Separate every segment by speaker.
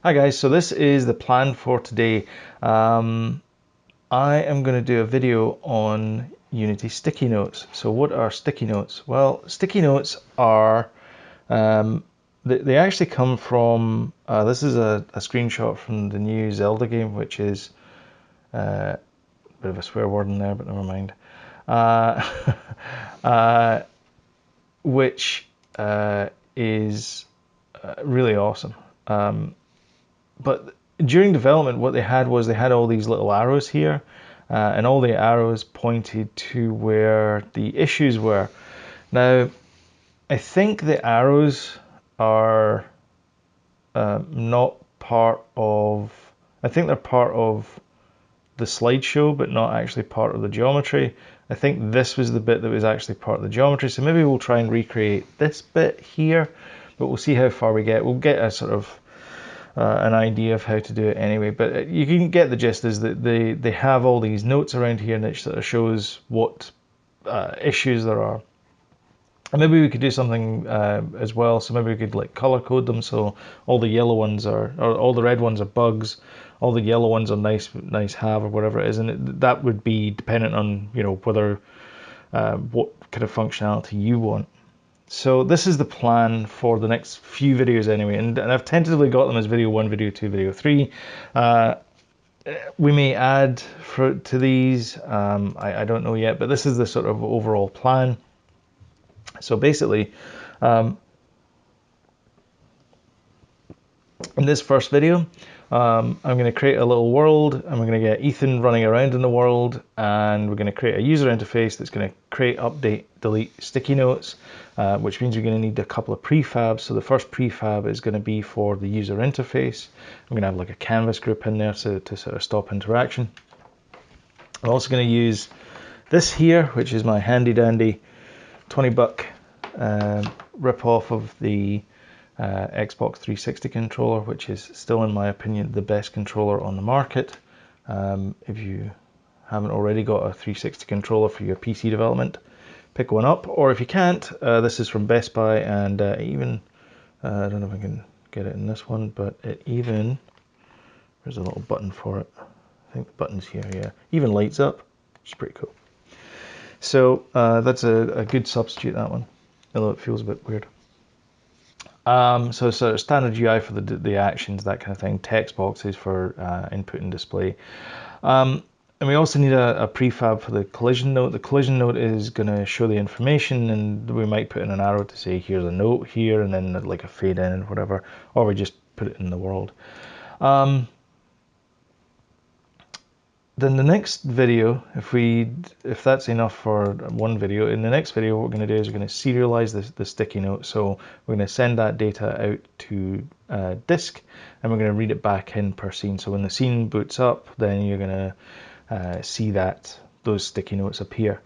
Speaker 1: Hi guys, so this is the plan for today. I am going to do a video on Unity sticky notes. So what are sticky notes? Well, sticky notes are, they actually come from, this is a screenshot from the new Zelda game, which is a bit of a swear word in there, but never mind. Which is really awesome. But during development, what they had was they had all these little arrows here, and all the arrows pointed to where the issues were. Now, I think the arrows are not part of, I think they're part of the slideshow, but not actually part of the geometry. I think this was the bit that was actually part of the geometry, so maybe we'll try and recreate this bit here, but we'll see how far we get. We'll get a sort of an idea of how to do it anyway, but you can get the gist is that they have all these notes around here and it sort of shows what issues there are. And maybe we could do something as well, so maybe we could like color code them, so all the yellow ones are, or all the red ones are bugs, all the yellow ones are nice have, or whatever it is, and that would be dependent on, you know, whether what kind of functionality you want. So this is the plan for the next few videos anyway, and I've tentatively got them as video 1, video 2, video 3. We may add to these, I don't know yet, but this is the sort of overall plan. So basically, in this first video, I'm going to create a little world, and we're going to get Ethan running around in the world, and we're going to create a user interface that's going to create, update, delete sticky notes, which means you're going to need a couple of prefabs. So the first prefab is going to be for the user interface. I'm going to have like a canvas group in there to sort of stop interaction. I'm also going to use this here, which is my handy dandy 20-buck rip off of the Xbox 360 controller, which is still, in my opinion, the best controller on the market. If you haven't already got a 360 controller for your PC development, pick one up, or if you can't, this is from Best Buy, and even, I don't know if I can get it in this one, but it even, there's a little button for it. I think the button's here, yeah. Even lights up, which is pretty cool. So that's a good substitute, that one, although it feels a bit weird. So sort of standard UI for the actions, that kind of thing, text boxes for input and display. And we also need a prefab for the collision note. The collision note is going to show the information, and we might put in an arrow to say here's a note here, and then like a fade in and whatever, or we just put it in the world. Then the next video, if that's enough for one video, in the next video what we're going to do is we're going to serialize the sticky note. So we're going to send that data out to disk, and we're going to read it back in per scene. So when the scene boots up, then you're going to see that those sticky notes appear.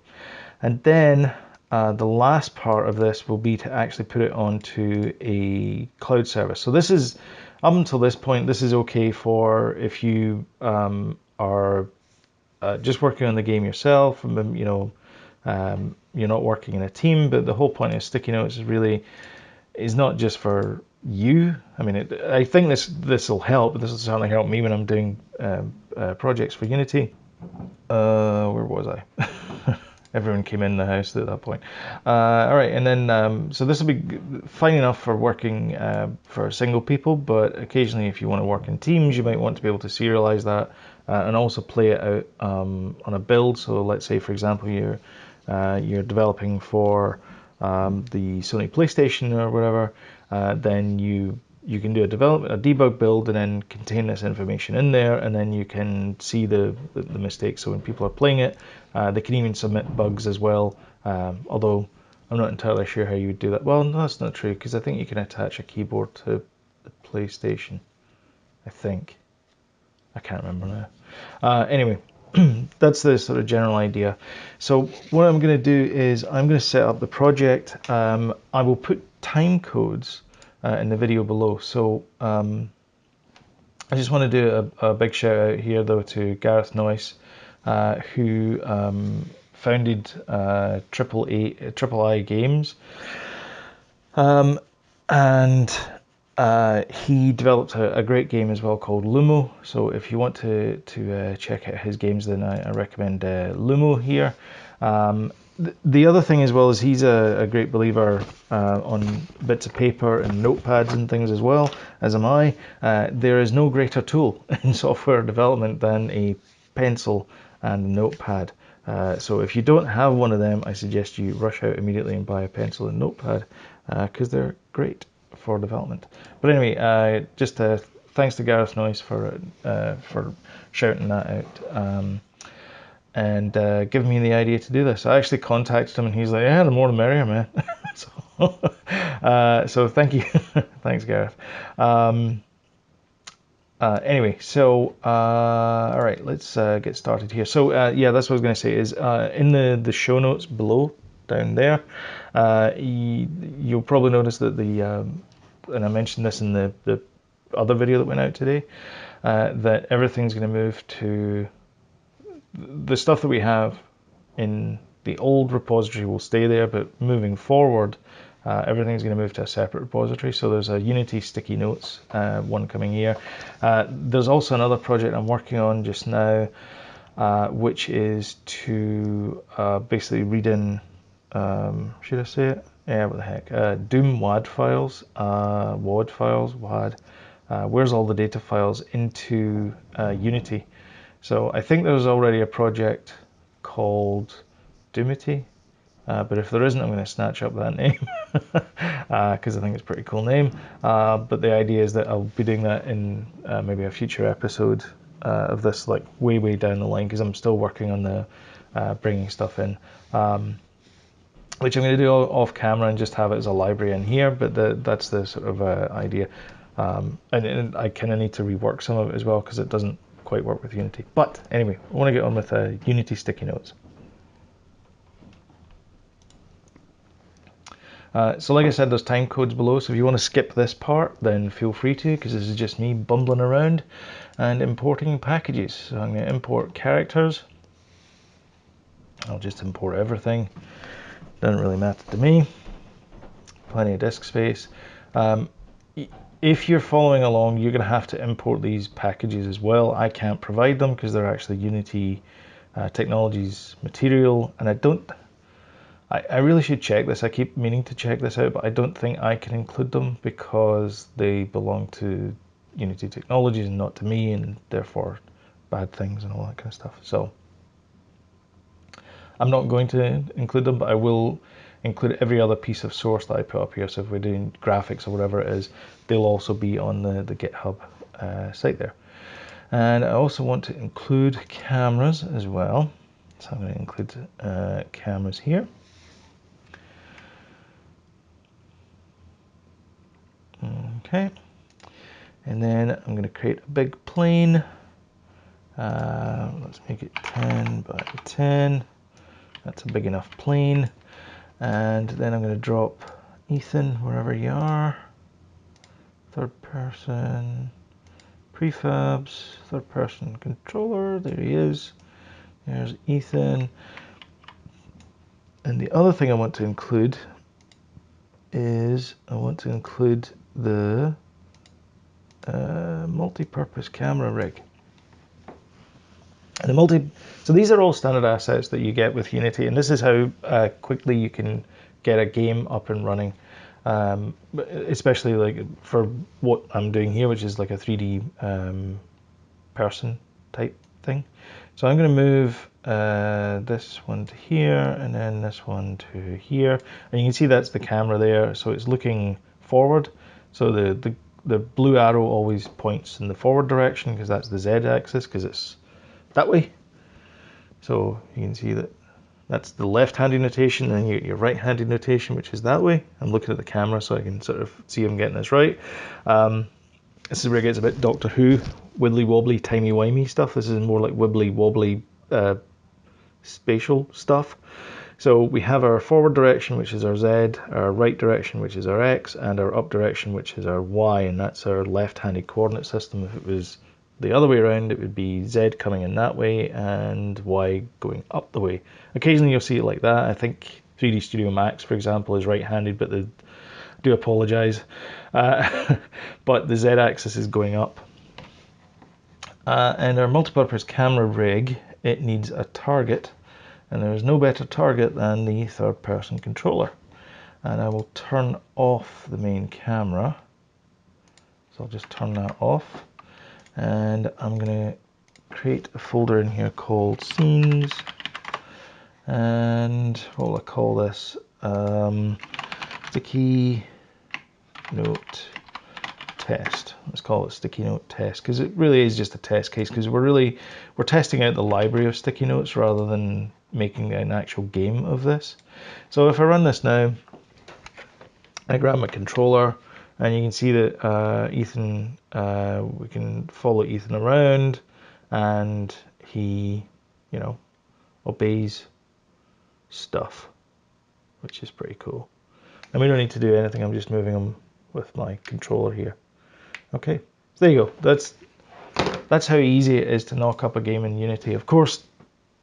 Speaker 1: And then the last part of this will be to actually put it onto a cloud service. So this is, up until this point, this is okay for if you are just working on the game yourself, and you know, you're not working in a team. But the whole point of sticky notes is not just for you. I mean, I think this will help. This will certainly help me when I'm doing projects for Unity. Where was I? Everyone came in the house at that point. All right, and then so this will be fine enough for working for single people, but occasionally if you want to work in teams, you might want to be able to serialize that and also play it out on a build. So let's say, for example, you're developing for the Sony PlayStation or whatever, then you can do a debug build and then contain this information in there, and then you can see the mistakes. So when people are playing it, they can even submit bugs as well, although I'm not entirely sure how you would do that. Well, no, that's not true, because I think you can attach a keyboard to the PlayStation. I think. I can't remember now. Anyway, that's the sort of general idea. So what I'm going to do is I'm going to set up the project. I will put time codes in the video below. So I just want to do a big shout out here though to Gareth Noyce, who founded Triple I Games, and He developed a great game as well called Lumo. So if you want to check out his games, then I recommend Lumo here. The other thing as well is he's a great believer on bits of paper and notepads and things as well, as am I. There is no greater tool in software development than a pencil and a notepad. So if you don't have one of them, I suggest you rush out immediately and buy a pencil and notepad because they're great for development. But anyway, just thanks to Gareth Noyce for shouting that out. And giving me the idea to do this. I actually contacted him and he's like, yeah, the more the merrier, man. So thank you. Thanks, Gareth. Anyway, so all right, let's get started here. So yeah, that's what I was going to say is in the show notes below down there, you'll probably notice that and I mentioned this in the other video that went out today, that everything's going to move to the stuff that we have in the old repository will stay there, but moving forward, everything's going to move to a separate repository. So there's a Unity sticky notes one coming here. There's also another project I'm working on just now, which is to basically read in, should I say it? Yeah, what the heck? Doom WAD files, WAD. Where's all the data files into Unity? So I think there's already a project called Doomity, but if there isn't, I'm going to snatch up that name because I think it's a pretty cool name. But the idea is that I'll be doing that in maybe a future episode of this, like way down the line, because I'm still working on the bringing stuff in, which I'm going to do off camera and just have it as a library in here. But that's the sort of idea, and I kind of need to rework some of it as well because it doesn't quite work with Unity. But anyway, I want to get on with Unity sticky notes. So like I said, there's time codes below, so if you want to skip this part, then feel free to, because this is just me bumbling around and importing packages. So I'm going to import characters. I'll just import everything. Doesn't really matter to me. Plenty of disk space. If you're following along, you're going to have to import these packages as well. I can't provide them because they're actually Unity Technologies material, and I really should check this. I keep meaning to check this out, but I don't think I can include them because they belong to Unity Technologies and not to me, and therefore bad things and all that kind of stuff. So I'm not going to include them, but I will include every other piece of source that I put up here. So if we're doing graphics or whatever it is, they'll also be on the GitHub site there. And I also want to include cameras as well. So I'm going to include cameras here. Okay. And then I'm going to create a big plane. Let's make it 10 by 10. That's a big enough plane. And then I'm going to drop Ethan wherever you are. Third person prefabs, third person controller. There he is. There's Ethan. And the other thing I want to include is I want to include the multi-purpose camera rig. And so these are all standard assets that you get with Unity, and this is how quickly you can get a game up and running, especially like for what I'm doing here, which is like a 3D person type thing. So I'm going to move this one to here, and then this one to here, and you can see that's the camera there, so it's looking forward. So the blue arrow always points in the forward direction because that's the Z-axis, because it's that way. So you can see that that's the left-handed notation, and then your right-handed notation, which is that way. I'm looking at the camera so I can sort of see I'm getting this right. This is where it gets a bit Doctor Who, wibbly-wobbly, timey-wimey stuff. This is more like wibbly-wobbly spatial stuff. So we have our forward direction, which is our Z, our right direction, which is our X, and our up direction, which is our Y, and that's our left-handed coordinate system. If it was the other way around, it would be Z coming in that way and Y going up the way. Occasionally you'll see it like that. I think 3D Studio Max, for example, is right-handed, but do apologize. But the Z-axis is going up. And our multipurpose camera rig, it needs a target, and there is no better target than the third-person controller. And I will turn off the main camera. So I'll just turn that off, and I'm going to create a folder in here called scenes, and what will I call this? Sticky note test. Let's call it sticky note test, because it really is just a test case, because we're testing out the library of sticky notes rather than making an actual game of this. So if I run this now, I grab my controller, and you can see that Ethan, we can follow Ethan around, and he, you know, obeys stuff, which is pretty cool. And we don't need to do anything, I'm just moving him with my controller here. Okay, so there you go. That's how easy it is to knock up a game in Unity. Of course,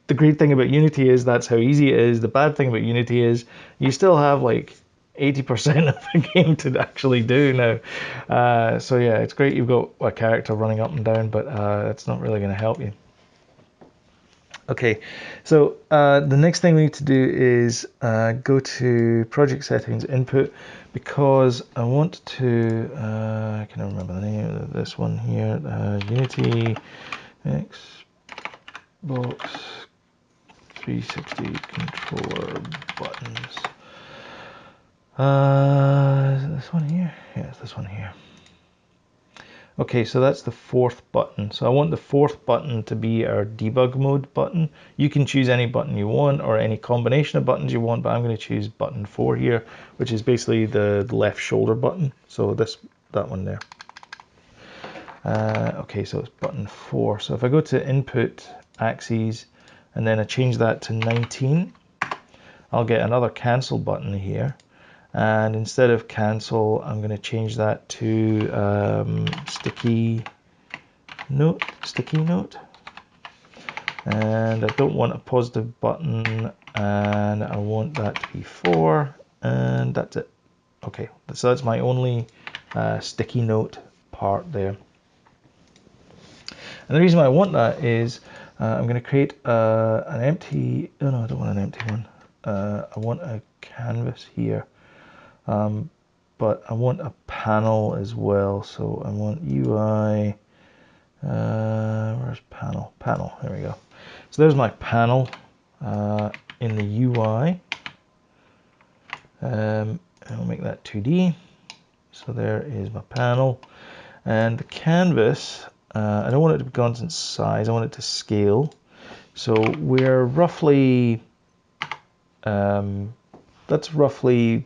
Speaker 1: the great thing about Unity is that's how easy it is. The bad thing about Unity is you still have like 80% of the game to actually do now. So yeah, it's great you've got a character running up and down, but that's not really going to help you. Okay, so the next thing we need to do is go to project settings input, because I want to, I can't remember the name of this one here, Unity Xbox 360 controller buttons. Is it this one here? Yeah, it's this one here. Okay, so that's the fourth button. So I want the fourth button to be our debug mode button. You can choose any button you want or any combination of buttons you want, but I'm going to choose button 4 here, which is basically the left shoulder button. So that one there. Okay, so it's button 4. So if I go to input axes and then I change that to 19, I'll get another cancel button here. And instead of cancel, I'm going to change that to sticky note. And I don't want a positive button, and I want that to be 4, and that's it. Okay, so that's my only sticky note part there. And the reason why I want that is I'm going to create an empty, oh no, I don't want an empty one. I want a canvas here. But I want a panel as well, so I want UI, where's panel? Panel, there we go. So there's my panel in the UI, and I'll make that 2D. So there is my panel, and the canvas, I don't want it to be constant size, I want it to scale. So we're roughly, that's roughly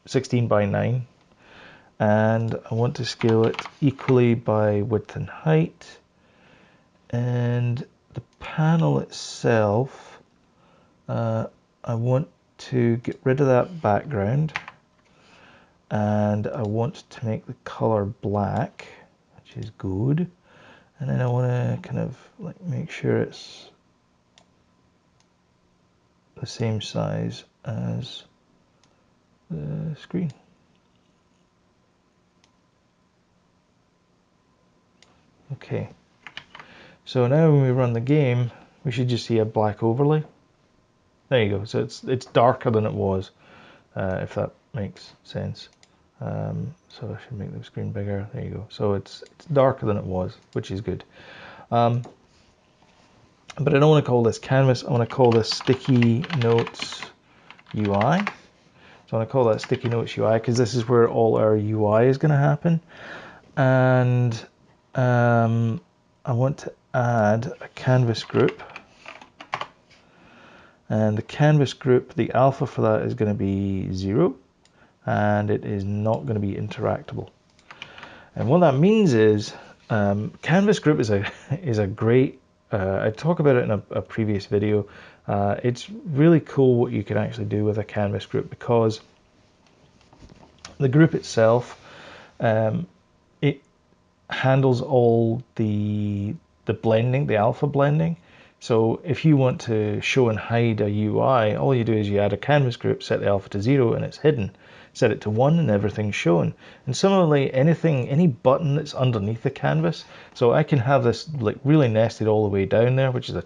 Speaker 1: 16 by 9, and I want to scale it equally by width and height. And the panel itself, I want to get rid of that background, and I want to make the color black, which is good. And then I want to kind of like make sure it's the same size as the screen. Okay, so now when we run the game, we should just see a black overlay. There you go. So it's darker than it was, if that makes sense. So I should make the screen bigger. There you go. So it's darker than it was, which is good. But I don't want to call this canvas. I want to call this sticky notes UI. So I want to call that sticky notes UI because this is where all our UI is going to happen. And I want to add a canvas group. And the canvas group, the alpha for that is going to be 0. And it is not going to be interactable. And what that means is canvas group is a great, I talk about it in a previous video. It's really cool what you can actually do with a canvas group, because the group itself, it handles all the blending, the alpha blending. So if you want to show and hide a UI, all you do is you add a canvas group, set the alpha to 0, and it's hidden. set it to 1 and everything's shown. And similarly, any button that's underneath the canvas, so I can have this like really nested all the way down there, which is a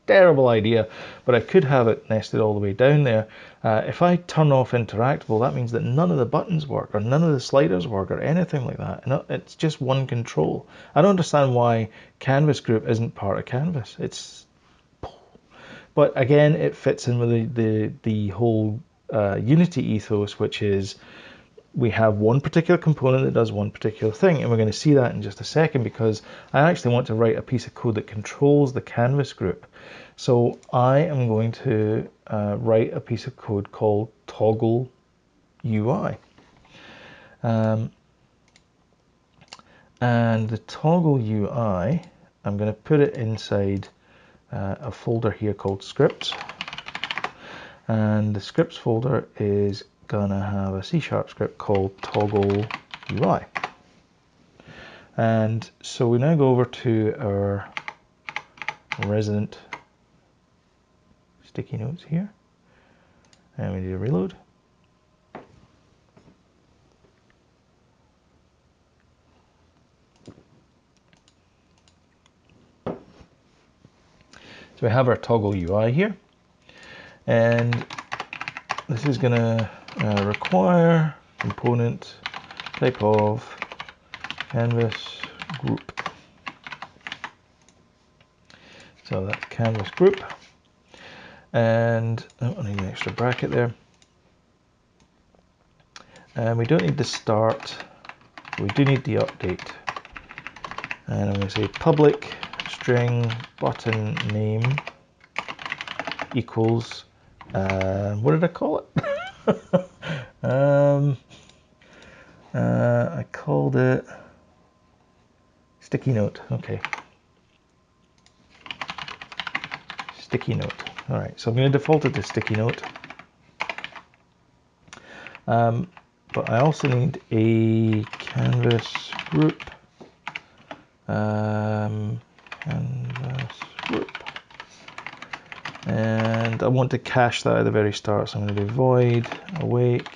Speaker 1: terrible idea, but I could have it nested all the way down there. If I turn off interactable, that means that none of the buttons work or none of the sliders work or anything like that. And it's just one control. I don't understand why canvas group isn't part of canvas. But again, it fits in with the whole Unity ethos, which is we have one particular component that does one particular thing, and we're going to see that in just a second, because I actually want to write a piece of code that controls the canvas group. So I am going to write a piece of code called toggle UI. And the toggle UI, I'm going to put it inside a folder here called scripts. And the scripts folder is gonna have a C# script called toggle UI. And so we now go over to our resident sticky notes here, and we do a reload. So we have our toggle UI here, and this is going to require component type of canvas group. So that's canvas group, and I need an extra bracket there. And we don't need the start, we do need the update. And I'm going to say public string button name equals, what did I call it? I called it sticky note. Okay. Sticky note. All right, so I'm going to default it to sticky note. But I also need a canvas group. Canvas group. And I want to cache that at the very start, so I'm going to do void awake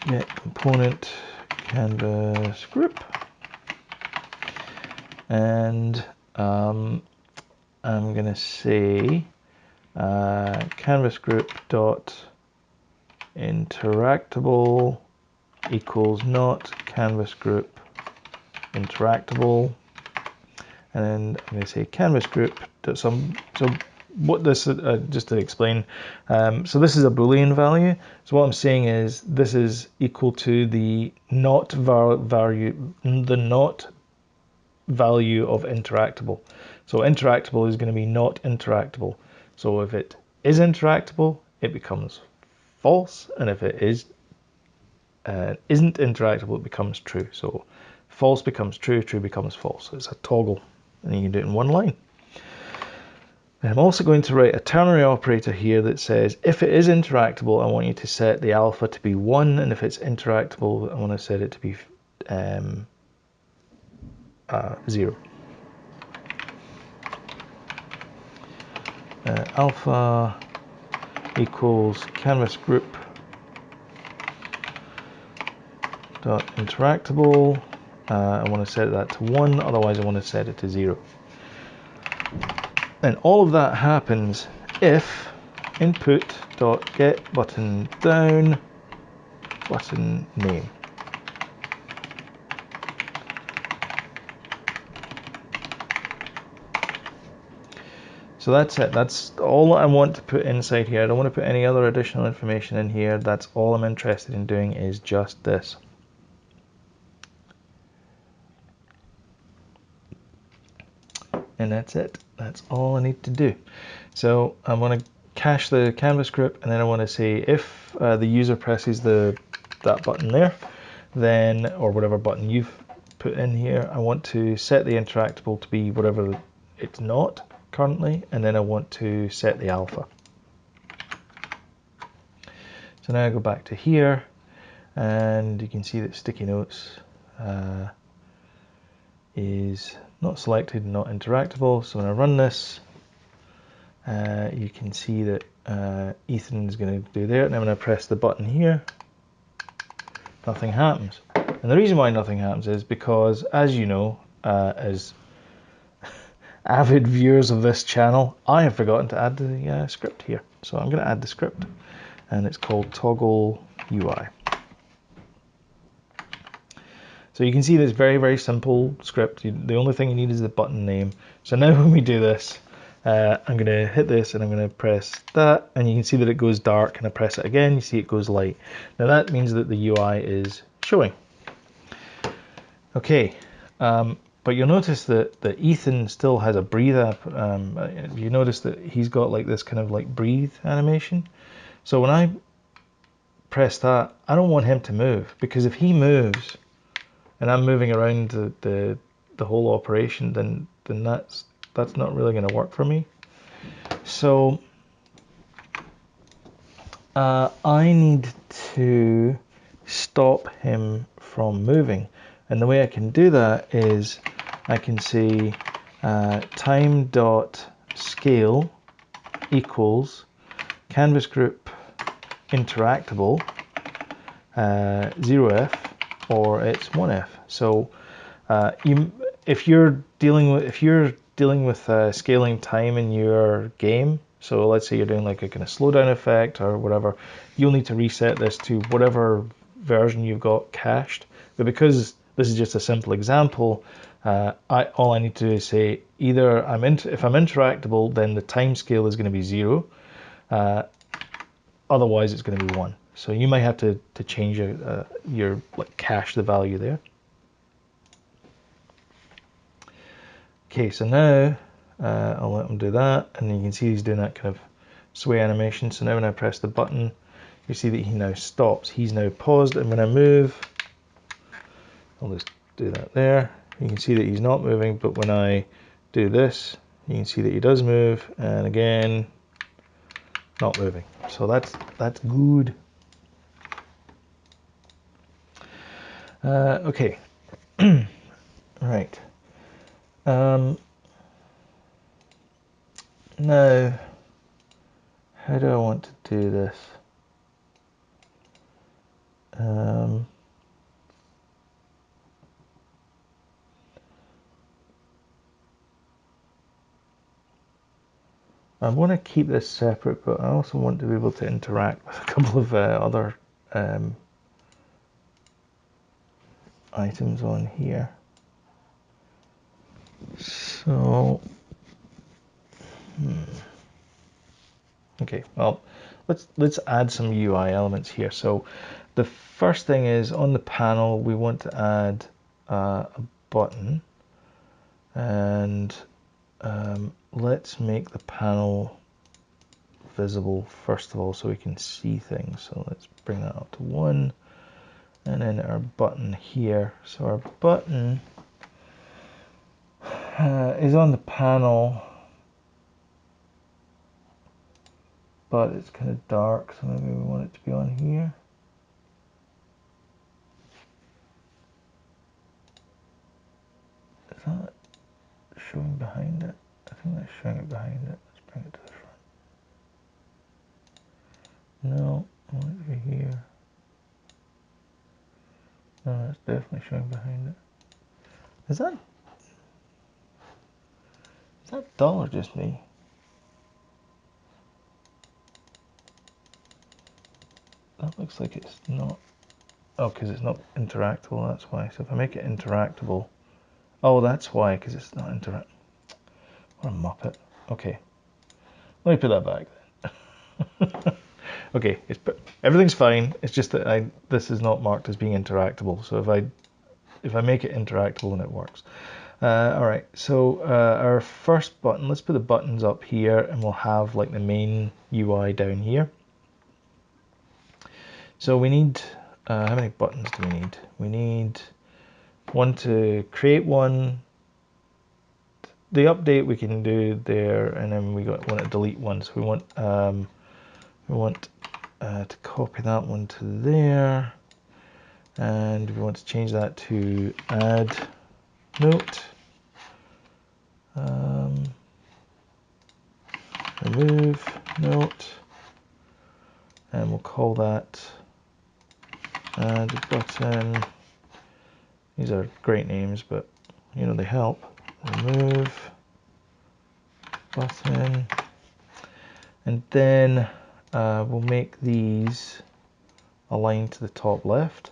Speaker 1: get component canvas group, and I'm going to say canvas group dot interactable equals not canvas group interactable, and then I'm going to say canvas group dot some. So what this just to explain, so this is a Boolean value. So what I'm saying is this is equal to the not value of interactable. So interactable is going to be not interactable. So if it is interactable, it becomes false, and if it is isn't interactable, it becomes true. So false becomes true, true becomes false. It's a toggle, and you can do it in one line. And I'm also going to write a ternary operator here that says if it is interactable, I want you to set the alpha to be 1, and if it's interactable, I want to set it to be 0. Alpha equals canvas group dot interactable. I want to set that to 1, otherwise I want to set it to 0. And all of that happens if input dot get button down button name. So that's it. That's all I want to put inside here. I don't want to put any other additional information in here. That's all I'm interested in doing is just this. And that's it. That's all I need to do. So I want to cache the canvas group, and then I want to say if the user presses that button there, then, or whatever button you've put in here, I want to set the interactable to be whatever it's not currently, and then I want to set the alpha. So now I go back to here, and you can see that sticky notes is not selected, not interactable. So when I run this, you can see that Ethan is going to do there, and I'm going to press the button here. Nothing happens. And the reason why nothing happens is because, as you know, as avid viewers of this channel, I have forgotten to add the script here. So I'm going to add the script, and it's called toggle UI. So you can see this very, very simple script. The only thing you need is the button name. So now when we do this, I'm going to hit this and I'm going to press that, and you can see that it goes dark, and I press it again, you see it goes light. Now that means that the UI is showing. Okay, but you'll notice that Ethan still has a breathe app. You notice that he's got like this kind of like breathe animation. So when I press that, I don't want him to move, because if he moves and I'm moving around the whole operation, then that's not really going to work for me. So I need to stop him from moving, and the way I can do that is I can say time.scale equals canvas group interactable 0f, or it's 1f. So if you're dealing with scaling time in your game, so let's say you're doing like a kind of slowdown effect or whatever, you'll need to reset this to whatever version you've got cached. But because this is just a simple example, all I need to do is say either if I'm interactable, then the time scale is going to be 0. Otherwise, it's going to be 1. So you might have to change your cache the value there. Okay, so now I'll let him do that, and you can see he's doing that kind of sway animation. So now when I press the button, you see that he now stops. He's now paused, and when I move, I'll just do that there. You can see that he's not moving, but when I do this, you can see that he does move, and again, not moving. So that's good. Okay, right. Now, how do I want to do this? I want to keep this separate, but I also want to be able to interact with a couple of other items on here. So, okay, well, let's add some UI elements here. So the first thing is on the panel, we want to add a button, and let's make the panel visible first of all so we can see things. So let's bring that up to 1, and then our button here. So our button is on the panel, but it's kind of dark, so maybe we want it to be on here. Is that showing behind it? I think that's showing it behind it. Let's bring it to the front. No, I want it to be here. No, that's definitely showing behind it. Is that dull or just me? That looks like it's not. Oh, because it's not interactable, that's why. So if I make it interactable, oh, that's why, because it's not interactable. What a muppet. Okay, let me put that back then. Okay, everything's fine. It's just that this is not marked as being interactable. So if I make it interactable, then it works. All right, so our first button, let's put the buttons up here, and we'll have like the main UI down here. So we need, how many buttons do we need? We need one to create one. The update we can do there, and then we want to delete one. So we want to copy that one to there, and we want to change that to add note. remove note, and we'll call that add button. These are great names, but you know they help. Remove button, and then we'll make these align to the top left,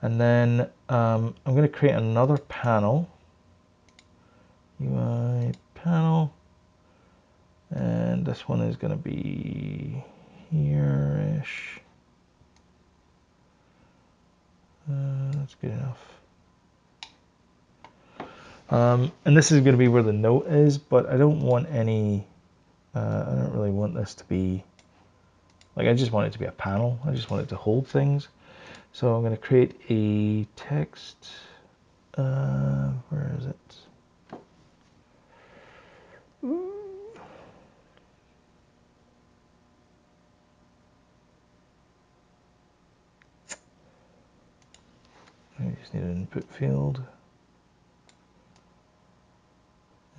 Speaker 1: and then I'm going to create another panel, UI panel, and this one is going to be here-ish. That's good enough. And this is going to be where the note is, but I don't want any, I don't really want this to be, like I just want it to be a panel. I just want it to hold things. So I'm going to create a text, where is it? I just need an input field.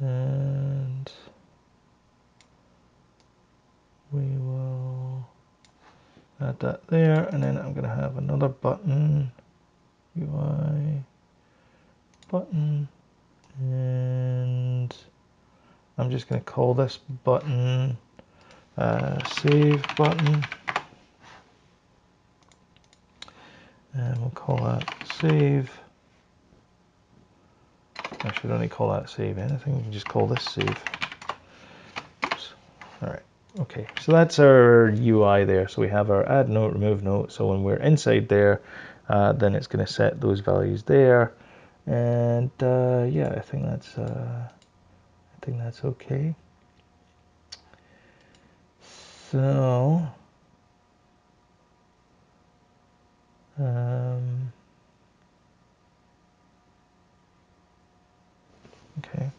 Speaker 1: And we will add that there, and then I'm going to have another button, UI button, and I'm just going to call this button save button, and we'll call that save. I should only call that save anything. We can just call this save. Oops. All right. Okay. So that's our UI there. So we have our add note, remove note. So when we're inside there, then it's going to set those values there. And yeah, I think that's okay. So okay.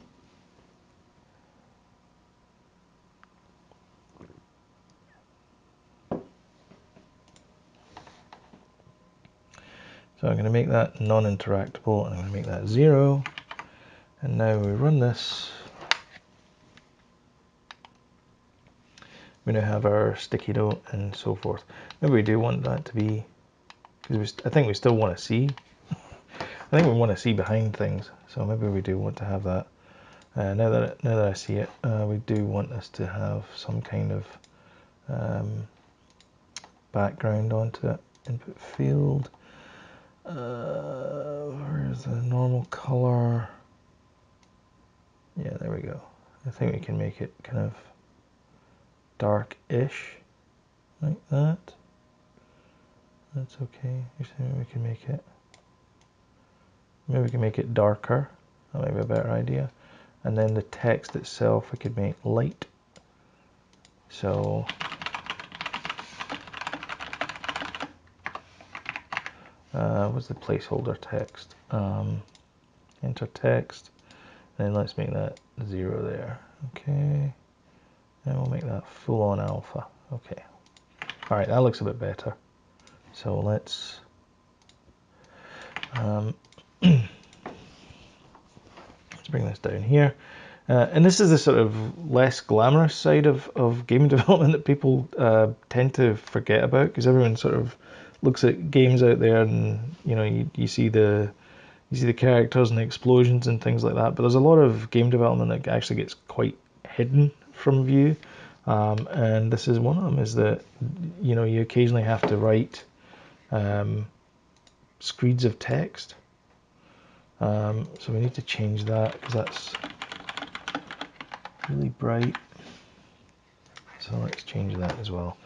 Speaker 1: So I'm going to make that non-interactable, and I'm going to make that 0. And now we run this. We're going to have our sticky note and so forth. Maybe we do want that to be, because I think we still want to see. I think we want to see behind things, so maybe we do want to have that. Now that I see it, we do want this to have some kind of background onto it. Input field. Where's the normal color? Yeah, there we go. I think we can make it kind of dark-ish, like that. That's okay. Maybe we can make it. Maybe we can make it darker. That might be a better idea. And then the text itself, we could make light. So what's the placeholder text? Enter text. And then let's make that 0 there. Okay. And we'll make that full-on alpha. Okay. All right, that looks a bit better. So let's let's bring this down here. And this is the sort of less glamorous side of game development that people tend to forget about, because everyone sort of looks at games out there and you see the characters and the explosions and things like that, but there's a lot of game development that actually gets quite hidden from view, and this is one of them. Is that you occasionally have to write screeds of text, so we need to change that because that's really bright. So let's change that as well.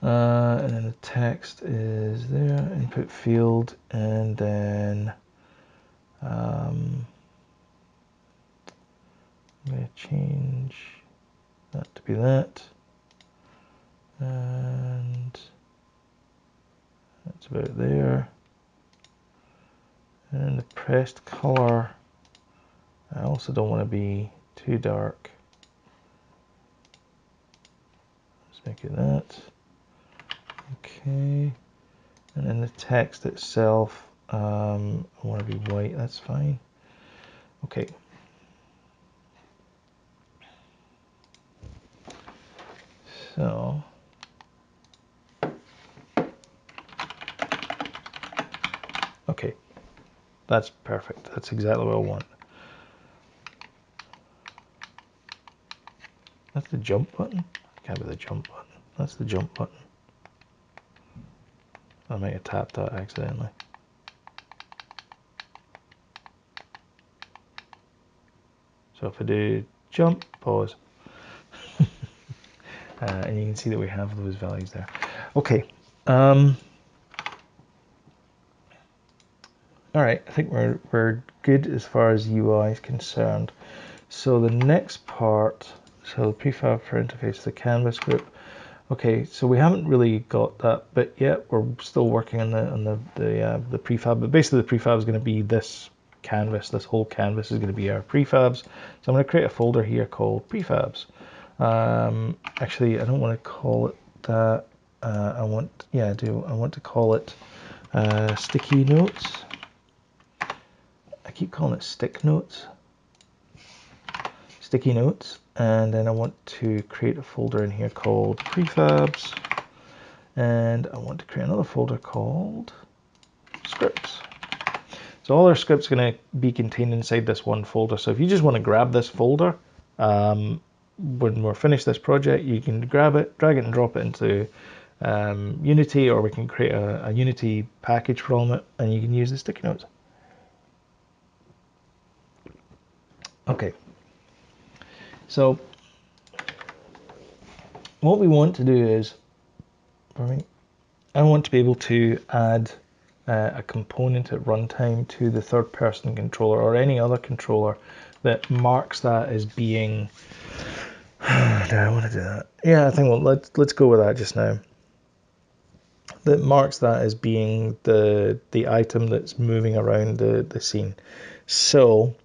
Speaker 1: And then the text is there, input field, and then I'm going to change that to be that, and that's about there. And the pressed color, I also don't want to be too dark. Let's make it that. Okay. And then the text itself, I want to be white, that's fine. Okay. So okay, that's perfect. That's exactly what I want. That's the jump button. Can't be the jump button. That's the jump button. I might have tapped that accidentally. So if I do jump, pause, and you can see that we have those values there. Okay. All right, I think we're good as far as UI is concerned. So the next part, so the prefab for interface, the canvas group. Okay, so we haven't really got that bit yet. We're still working on the prefab, but basically the prefab is going to be this canvas. This whole canvas is going to be our prefabs. So I'm going to create a folder here called prefabs. Actually, I don't want to call it that. I want to call it sticky notes. I keep calling it sticky notes, and then I want to create a folder in here called prefabs, and I want to create another folder called scripts. So all our scripts are going to be contained inside this one folder. So if you just want to grab this folder, when we're finished this project, you can grab it, drag it and drop it into Unity, or we can create a Unity package from it, and you can use the sticky notes. Okay, so what we want to do is, I want to be able to add a component at runtime to the third person controller or any other controller that marks that as being, do I want to do that? Yeah, I think let's go with that just now. That marks that as being the item that's moving around the scene. So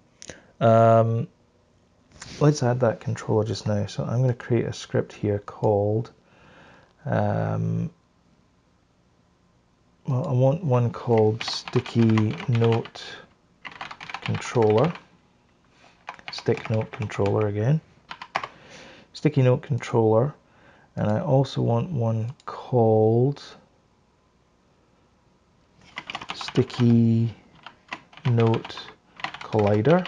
Speaker 1: let's add that controller just now. So I'm going to create a script here called, well, I want one called sticky note controller. Stick note controller again. Sticky note controller. And I also want one called sticky note collider.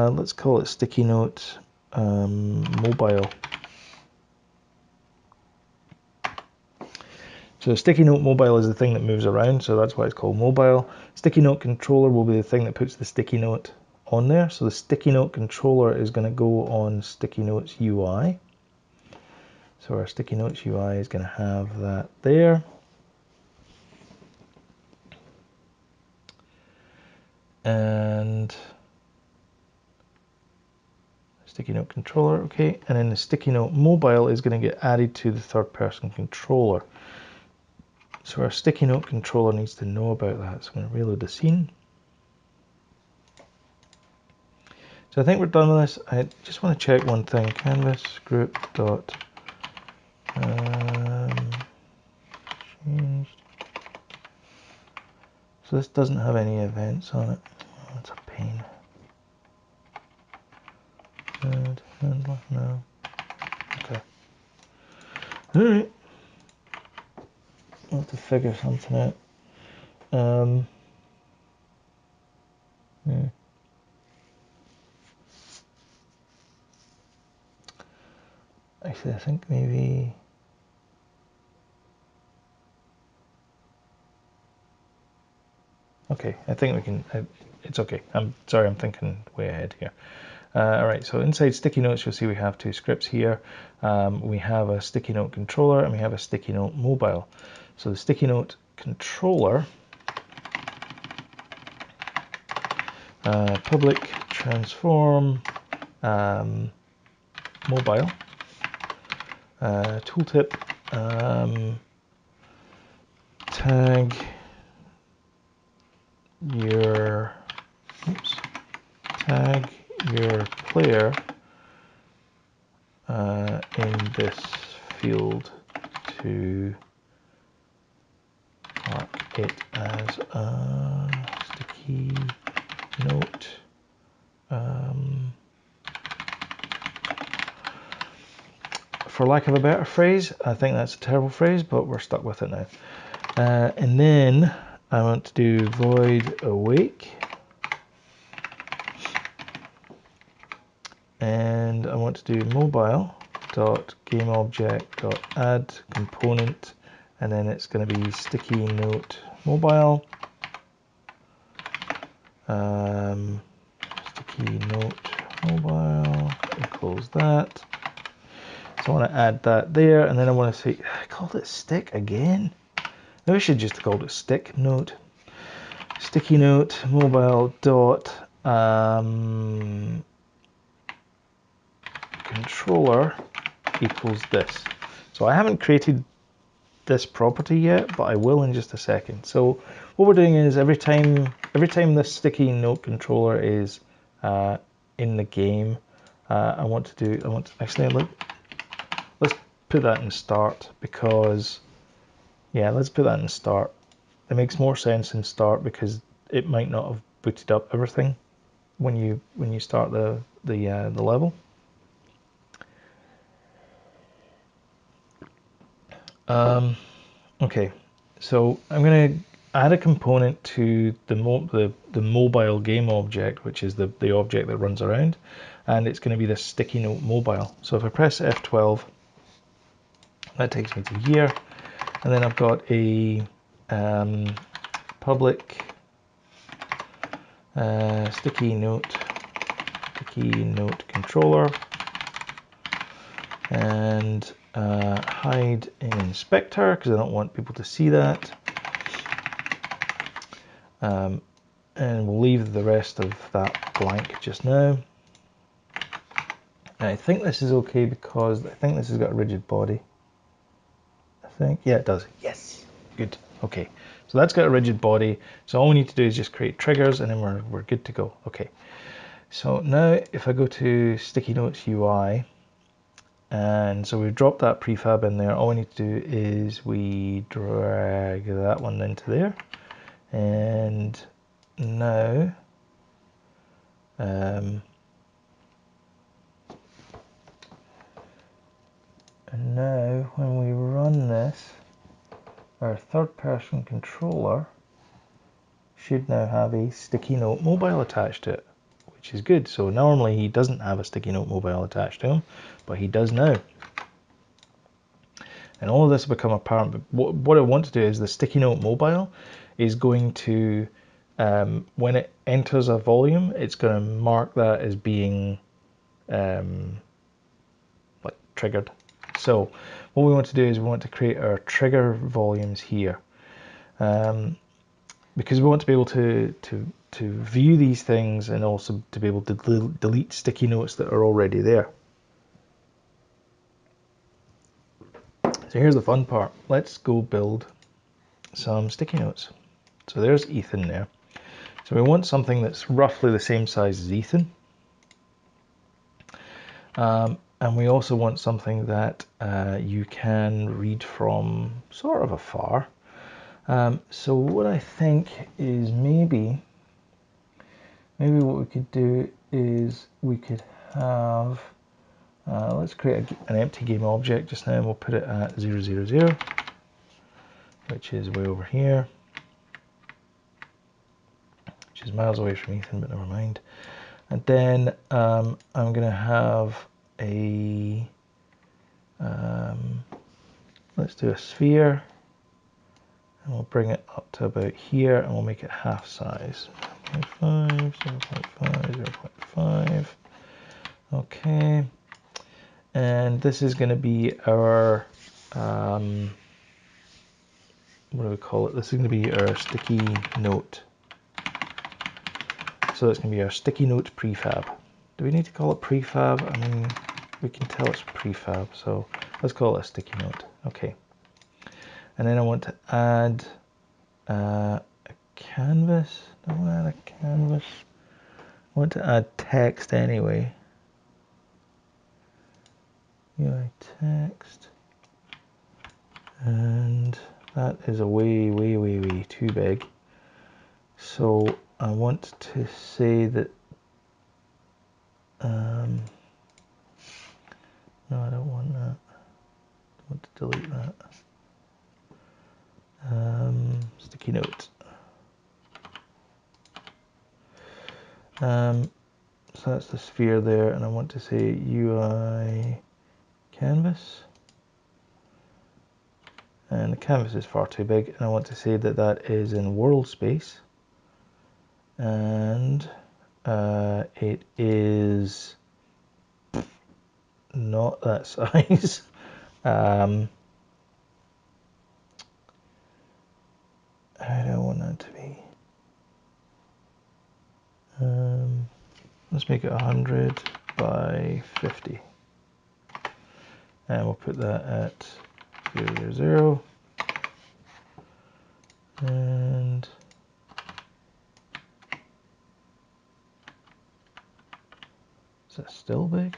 Speaker 1: Let's call it sticky note mobile. So sticky note mobile is the thing that moves around, so that's why it's called mobile. Sticky note controller will be the thing that puts the sticky note on there. So the sticky note controller is going to go on sticky notes UI. So our sticky notes UI is going to have that there. And sticky note controller, okay. And then the sticky note mobile is going to get added to the third person controller. So our sticky note controller needs to know about that. So I'm going to reload the scene. So I think we're done with this. I just want to check one thing. Canvas group dot changed. So this doesn't have any events on it. Oh, that's a pain. Handler, no. Okay. All right. I'll have to figure something out. Actually, I think maybe. Okay, I think we can. It's okay. I'm sorry, I'm thinking way ahead here. All right, so inside sticky notes, you'll see we have two scripts here. We have a sticky note controller and we have a sticky note mobile. So the sticky note controller, public transform mobile, tooltip, tag your player in this field to mark it as a sticky note. For lack of a better phrase, I think that's a terrible phrase, but we're stuck with it now. And then I want to do void awake. And I want to do mobile dot game object dot add component, and then it's going to be sticky note mobile. Sticky note mobile equals that. So I want to add that there, and then I want to say, I called it stick again. Maybe I should just have called it stick note. Sticky note mobile dot controller equals this. So I haven't created this property yet, but I will in just a second. So what we're doing is every time this sticky note controller is in the game, let's put that in start, because let's put that in start. It makes more sense in start because it might not have booted up everything when you start the level. Okay, so I'm going to add a component to the mobile game object, which is the object that runs around, and it's going to be the sticky note mobile. So if I press F12, that takes me to here, and then I've got a public sticky note controller, and hide inspector because I don't want people to see that, and we'll leave the rest of that blank just now. And I think this is okay because I think this has got a rigid body. Yeah, it does. Yes, good. Okay, so that's got a rigid body, so all we need to do is just create triggers, and then we're good to go. Okay, so now if I go to Sticky Notes UI, and so we've dropped that prefab in there, all we need to do is we drag that one into there, and now when we run this, our third person controller should now have a sticky note mobile attached to it, which is good. So normally he doesn't have a sticky note mobile attached to him, but he does now. And all of this will become apparent. But what I want to do is the sticky note mobile is going to, when it enters a volume, it's going to mark that as being like triggered. So what we want to do is we want to create our trigger volumes here, because we want to be able to view these things and also to be able to delete sticky notes that are already there. So here's the fun part. Let's go build some sticky notes. So there's Ethan there. So we want something that's roughly the same size as Ethan. And we also want something that you can read from sort of afar. So what I think is maybe what we could do is we could have, let's create an empty game object just now, and we'll put it at 0, 0, 0, which is way over here, which is miles away from Ethan, but never mind. And then I'm going to have a, let's do a sphere, and we'll bring it up to about here, and we'll make it half size. 0.5, 0.5, 0.5. Okay. And this is going to be our, what do we call it? This is going to be our sticky note. So it's going to be our sticky note prefab. Do we need to call it prefab? I mean, we can tell it's prefab, so let's call it a sticky note. Okay. And then I want to add a canvas. I want to add a canvas. I want to add text anyway. UI text. And that is a way too big. So I want to say that, no, I don't want that. I want to delete that. Sticky note. So that's the sphere there, and I want to say UI canvas. And the canvas is far too big, and I want to say that that is in world space. And it is not that size. I don't want that to be. Let's make it 100 by 50. And we'll put that at 0, 0, 0. And is that still big?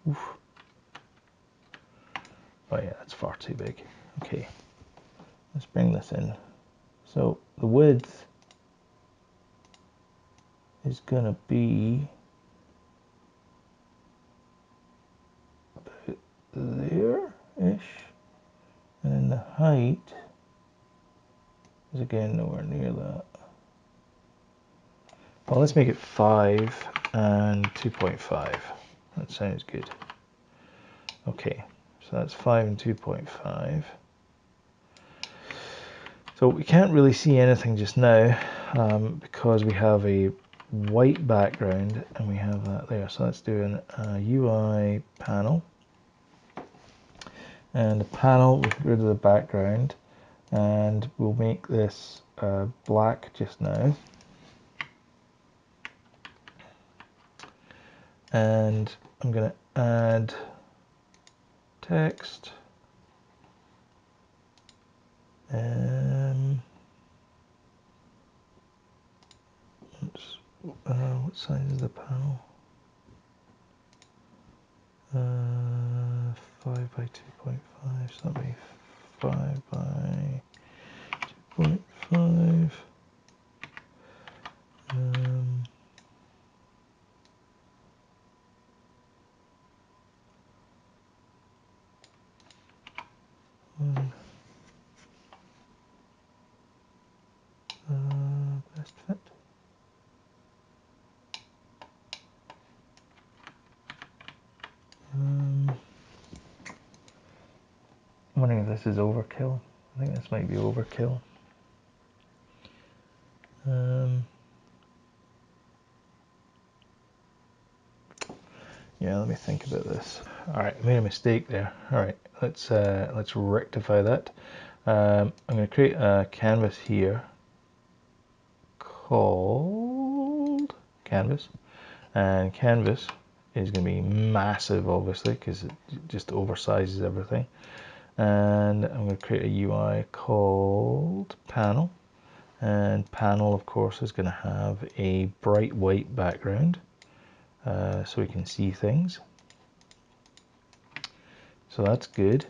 Speaker 1: Oof. Oh yeah, that's far too big. Okay, let's bring this in. So the width is gonna be about there-ish. And then the height is again nowhere near that. Well, let's make it 5 and 2.5. That sounds good. Okay, so that's 5 and 2.5. So we can't really see anything just now because we have a white background and we have that there. So let's do an UI panel. And the panel, we'll get rid of the background and we'll make this black just now. And I'm going to add text. What size is the panel? 5 by 2.5, so that'll be 5 by 2.5. Best fit. I'm wondering if this is overkill. I think this might be overkill. Yeah, let me think about this. All right, I made a mistake there. All right, let's rectify that. I'm going to create a canvas here called canvas, and canvas is going to be massive, obviously, because it just oversizes everything. And I'm going to create a UI called panel, and panel, of course, is going to have a bright white background. So we can see things. So that's good.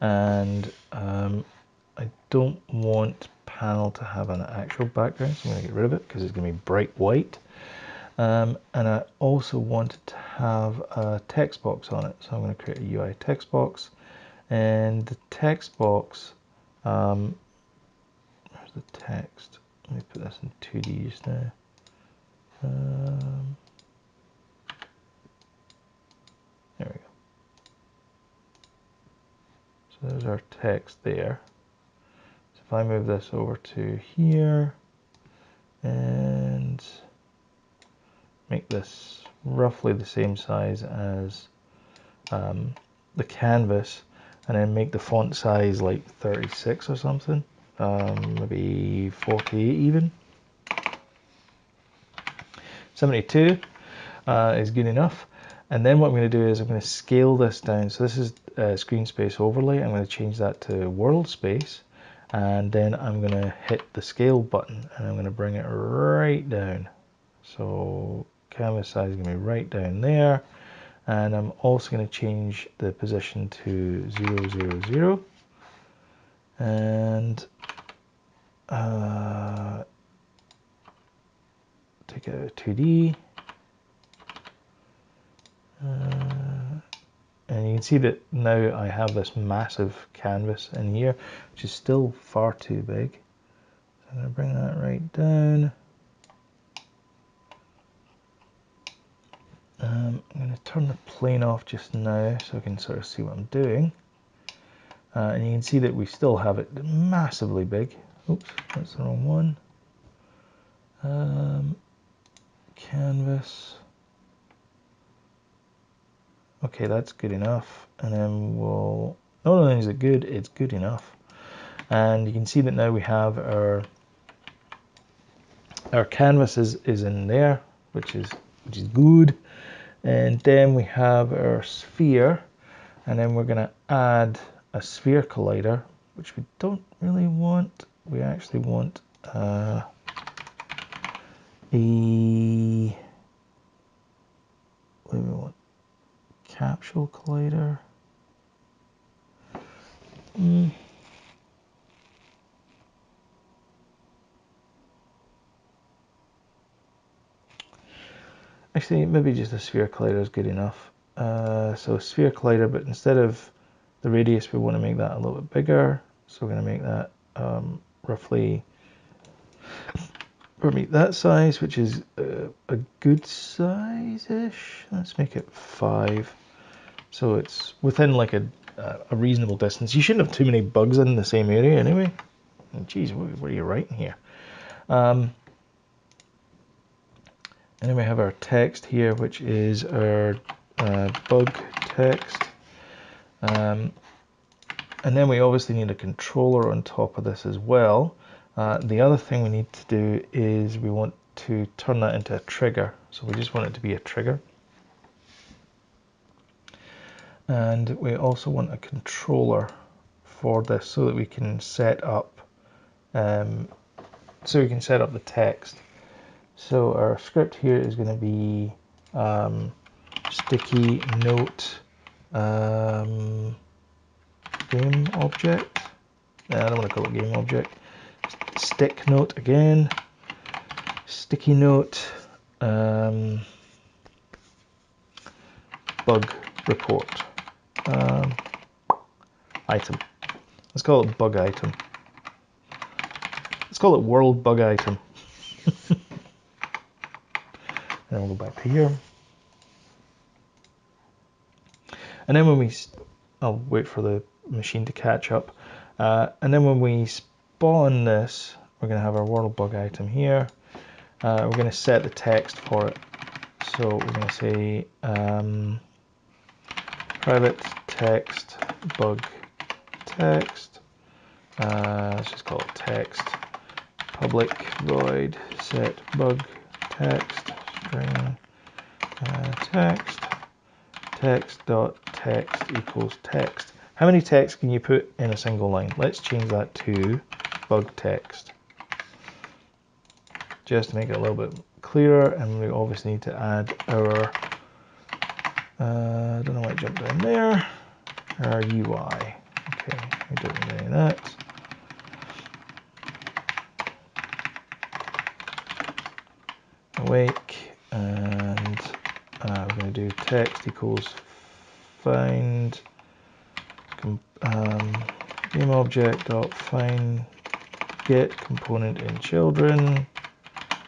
Speaker 1: And I don't want panel to have an actual background, so I'm going to get rid of it because it's going to be bright white. And I also want it to have a text box on it, so I'm going to create a UI text box. And the text box, where's the text? Let me put this in 2D just now. There we go. So there's our text there. So if I move this over to here and make this roughly the same size as the canvas, and then make the font size like 36 or something, maybe 48 even. 72 is good enough. And then what I'm going to do is I'm going to scale this down. So this is screen space overlay. I'm going to change that to world space, and then I'm going to hit the scale button and I'm going to bring it right down. So canvas size is going to be right down there. And I'm also going to change the position to 0, 0, 0. And take it out of 2D. And you can see that now I have this massive canvas in here, which is still far too big. So I'm going to bring that right down. I'm going to turn the plane off just now so I can sort of see what I'm doing. And you can see that we still have it massively big. Oops, that's the wrong one. Canvas. Okay, that's good enough. And then we'll, not only is it good, it's good enough. And you can see that now we have our canvas is in there, which is good. And then we have our sphere, and then we're going to add a sphere collider, which we don't really want. We actually want a what do we want? Capsule collider. Actually, maybe just a sphere collider is good enough. So sphere collider, but instead of the radius, we want to make that a little bit bigger. So we're going to make that roughly, or make that size, which is a good size-ish. Let's make it 5. So it's within like a reasonable distance. You shouldn't have too many bugs in the same area anyway. Geez, what are you writing here? And then we have our text here, which is our bug text. And then we obviously need a controller on top of this as well. The other thing we need to do is we want to turn that into a trigger. So we just want it to be a trigger. And we also want a controller for this so that we can set up the text. So our script here is going to be sticky note game object. I don't want to call it game object. Stick note again. Sticky note bug report item. Let's call it bug item. Let's call it world bug item. And then we'll go back to here. And then when I'll wait for the machine to catch up. And then when we spawn this, we're going to have our world bug item here. We're going to set the text for it. So we're going to say private text bug text. Let's just call it text. Public void set bug text string text. Text.text equals text. How many text can you put in a single line? Let's change that to bug text. Just to make it a little bit clearer, and we obviously need to add our, I don't know why I jumped down there, our UI. Okay, we don't need any of that. Awake, and we're going to do text equals find game object dot find get component in children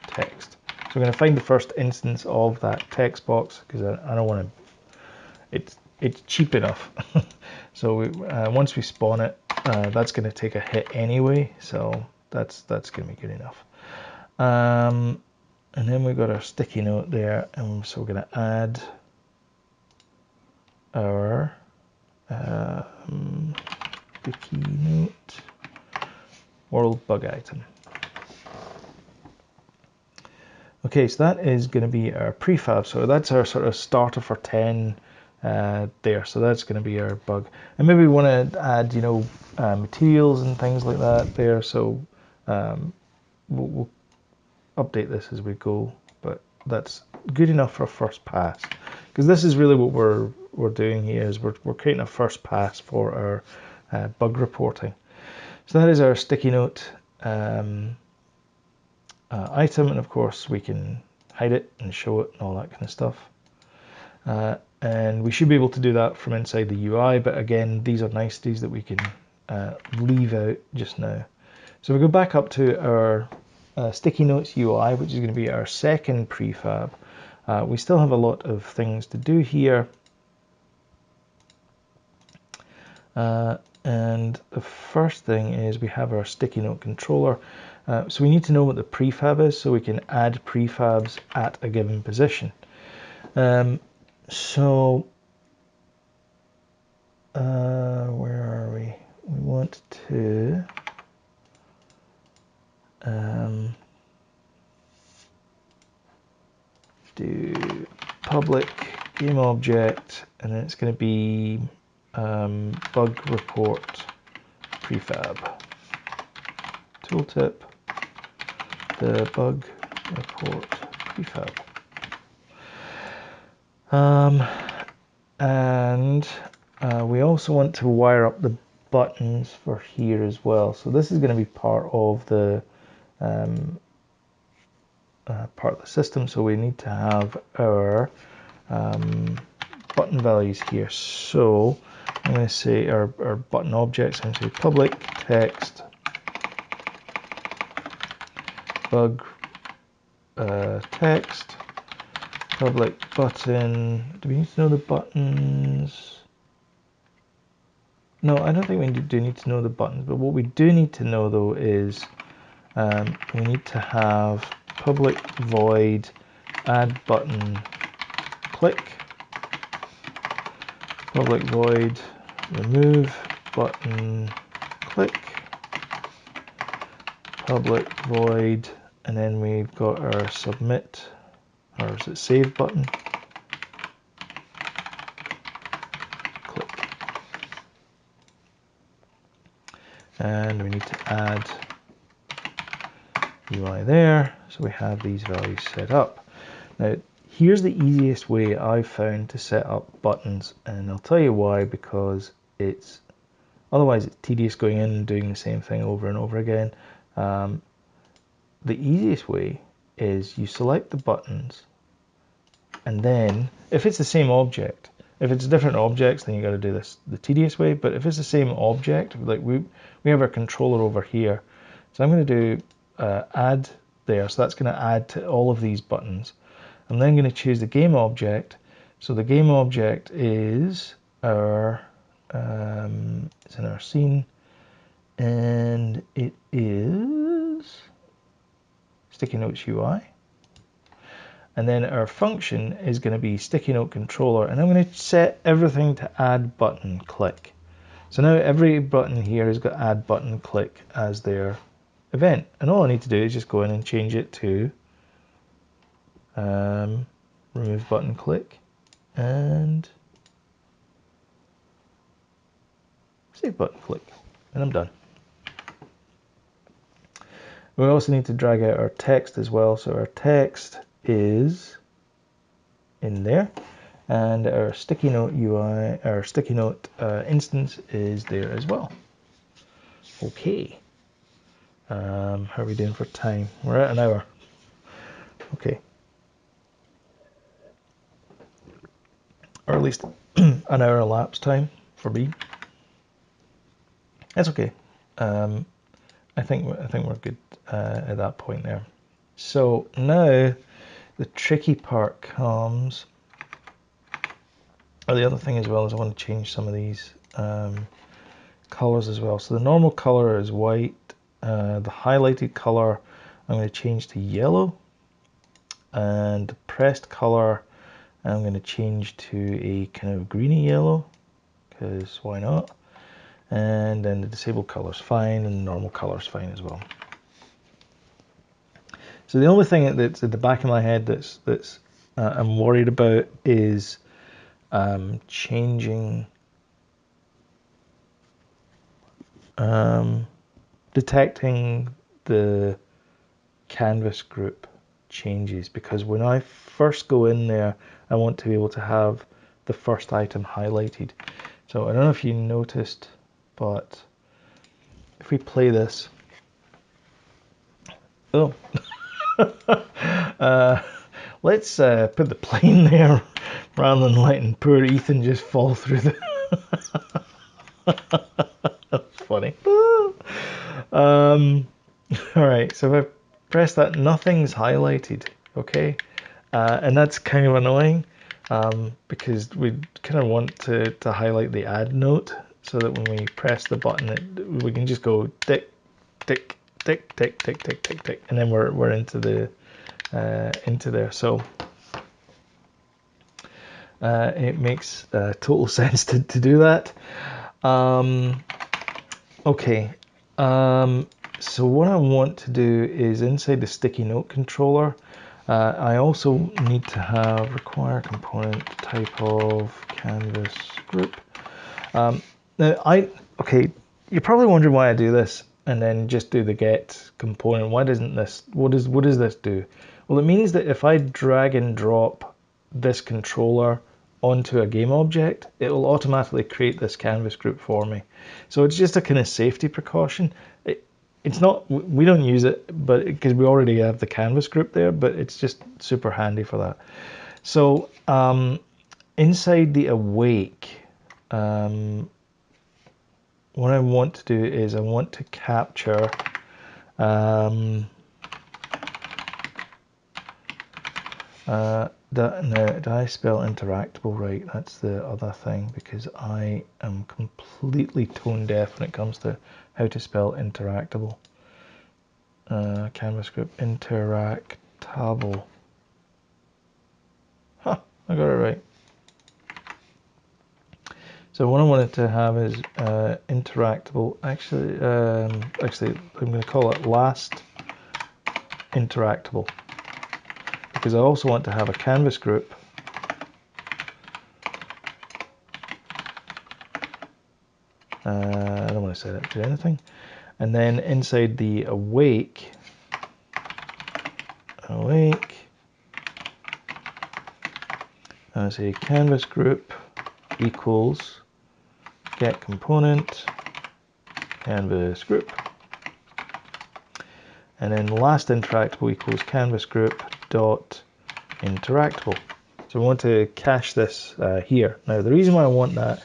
Speaker 1: text. So we're going to find the first instance of that text box because I don't want to. It's cheap enough. So once we spawn it, that's going to take a hit anyway. So that's going to be good enough. And then we've got our sticky note there, and so we're going to add our sticky note world bug item. Okay, so that is going to be our prefab. So that's our sort of starter for 10 there. So that's going to be our bug. And maybe we want to add, materials and things like that there. So we'll update this as we go, but that's good enough for a first pass, because this is really what we're doing here is we're creating a first pass for our bug reporting. So that is our sticky note item, and of course we can hide it and show it and all that kind of stuff. And we should be able to do that from inside the UI, but again, these are niceties that we can leave out just now. So we go back up to our sticky notes UI, which is going to be our second prefab. We still have a lot of things to do here. And the first thing is we have our sticky note controller. So we need to know what the prefab is so we can add prefabs at a given position. So where are we? We want to do public game object, and then it's going to be bug report prefab tooltip, the bug report prefab. And we also want to wire up the buttons for here as well. So this is going to be part of the system. So we need to have our button values here. So I'm going to say our button objects. I'm going to say public text bug text public button. Do we need to know the buttons? No, I don't think we do need to know the buttons, but what we do need to know though is we need to have public void add button click, public void remove button click, public void, and then we've got our submit, or is it save button, click. And we need to add UI there, so we have these values set up. Now here's the easiest way I've found to set up buttons, and I'll tell you why, because otherwise it's tedious going in and doing the same thing over and over again. The easiest way is you select the buttons, and then if it's the same object, if it's different objects, then you got to do this the tedious way. But if it's the same object, like we have our controller over here, so I'm going to do add there, so that's going to add to all of these buttons. I'm then going to choose the game object. So the game object is our it's in our scene, and it is sticky notes UI. And then our function is going to be sticky note controller, and I'm going to set everything to add button click. So now every button here has got add button click as their event, and all I need to do is just go in and change it to remove button click and save button click, and I'm done. We also need to drag out our text as well, so our text is in there, and our sticky note UI, our sticky note instance is there as well. Okay, how are we doing for time? We're at an hour. Okay, or at least an hour elapsed time for me. That's okay. I think we're good at that point there. So now the tricky part comes. Oh, the other thing as well is I want to change some of these colors as well. So the normal color is white. The highlighted color I'm going to change to yellow, and the pressed color I'm going to change to a kind of greeny yellow, because why not? And then the disabled color is fine, and the normal color is fine as well. So the only thing that's at the back of my head that's I'm worried about is changing, detecting the canvas group changes, because when I first go in there, I want to be able to have the first item highlighted. So I don't know if you noticed, but if we play this, oh, let's put the plane there rather than letting poor Ethan just fall through the... That's funny. All right, so if I press that, nothing's highlighted, okay? And that's kind of annoying because we kind of want to highlight the add note so that when we press the button, we can just go tick, tick, tick, tick, tick, tick, tick, tick, and then we're into the into there. So it makes total sense to do that. Okay. So what I want to do is inside the sticky note controller, I also need to have require component type of canvas group. Now okay, you're probably wondering why I do this and then just do the get component. Why doesn't this, what does this do? Well, it means that if I drag and drop this controller onto a game object, it will automatically create this canvas group for me. So it's just a kind of safety precaution. It's not, we don't use it, but because we already have the canvas group there, but it's just super handy for that. So inside the awake, what I want to do is I want to capture did I spell interactable right? That's the other thing, because I am completely tone deaf when it comes to how to spell interactable. Canvas group, interactable. Huh, I got it right. So what I wanted to have is interactable. Actually, I'm going to call it last interactable, because I also want to have a canvas group I don't want to set it to anything. And then inside the awake, I say canvas group equals get component canvas group, and then last interactable equals canvas group dot interactable. So we want to cache this here. Now the reason why I want that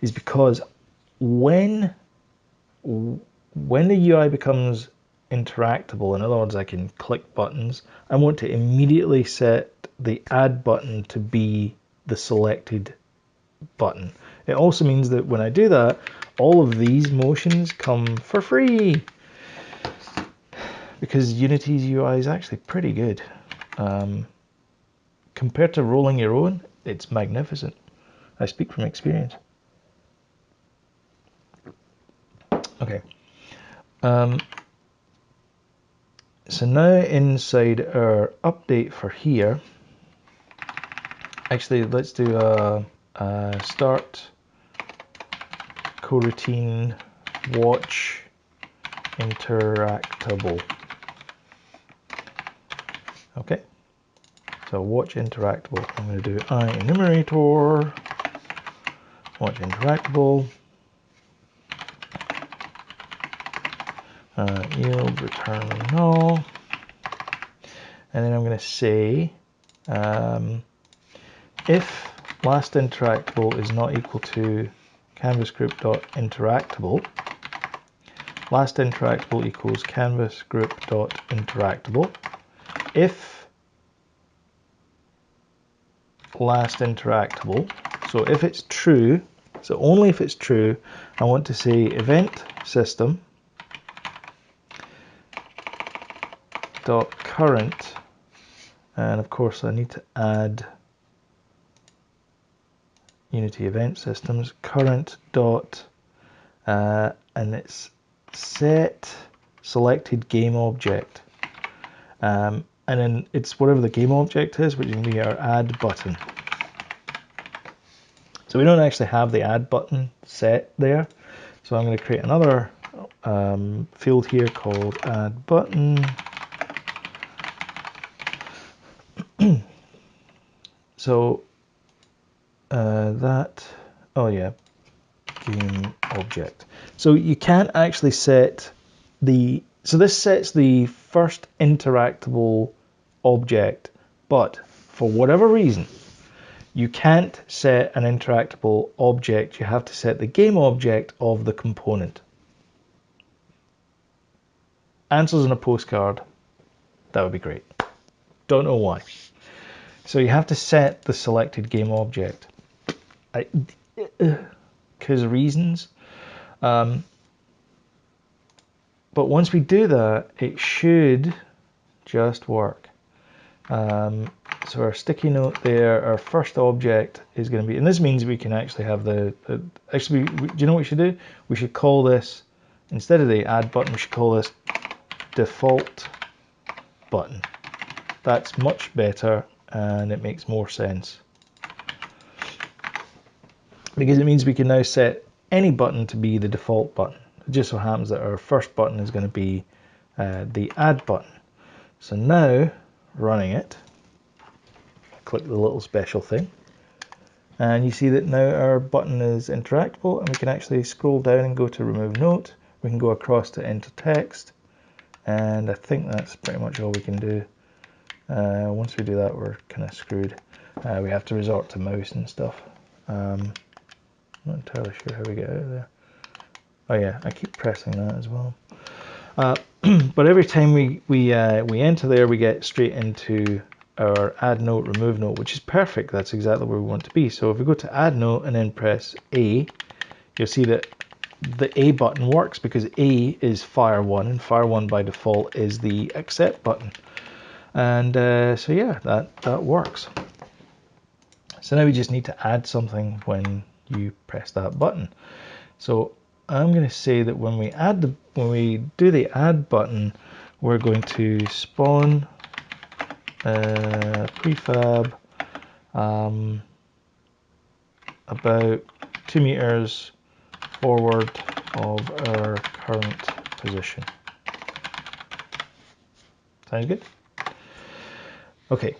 Speaker 1: is because when the UI becomes interactable, in other words, I can click buttons, I want to immediately set the add button to be the selected button. It also means that when I do that, all of these motions come for free, because Unity's UI is actually pretty good. Compared to rolling your own, it's magnificent. I speak from experience. Okay. So now inside our update for here, actually let's do a start coroutine watch interactable. Okay. So watch interactable. I'm going to do enumerator watch interactable. Yield return null, and then I'm going to say if last interactable is not equal to canvas group dot interactable, last interactable equals canvas group dot interactable. If last interactable, so if it's true, so only if it's true, I want to say event system dot current, and of course I need to add Unity event systems current dot and it's set selected game object, and then it's whatever the game object is, which is going to be our add button. So we don't actually have the add button set there, so I'm going to create another field here called add button. So game object. So you can't actually set so this sets the first interactable object, but for whatever reason, you can't set an interactable object. You have to set the game object of the component. Answers on a postcard. That would be great. Don't know why. So you have to set the selected game object. Because reasons. But once we do that, it should just work. So our sticky note there, our first object is going to be, and this means we can actually have actually, do you know what we should do? We should call this, instead of the add button, we should call this default button. That's much better and it makes more sense. Because it means we can now set any button to be the default button. It just so happens that our first button is going to be the add button. So now, running it, click the little special thing, and you see that now our button is interactable, and we can actually scroll down and go to remove note. We can go across to enter text, and I think that's pretty much all we can do. Once we do that, we're kind of screwed. We have to resort to mouse and stuff. I'm not entirely sure how we get out of there. Oh yeah, I keep pressing that as well. But every time we enter there, we get straight into our add note, remove note, which is perfect. That's exactly where we want to be. So if we go to add note and then press A, you'll see that the A button works because A is fire 1, and fire 1 by default is the accept button. And so yeah, that works. So now we just need to add something when you press that button. So I'm going to say that when we do the add button, we're going to spawn prefab about 2 meters forward of our current position. Sounds good? Okay.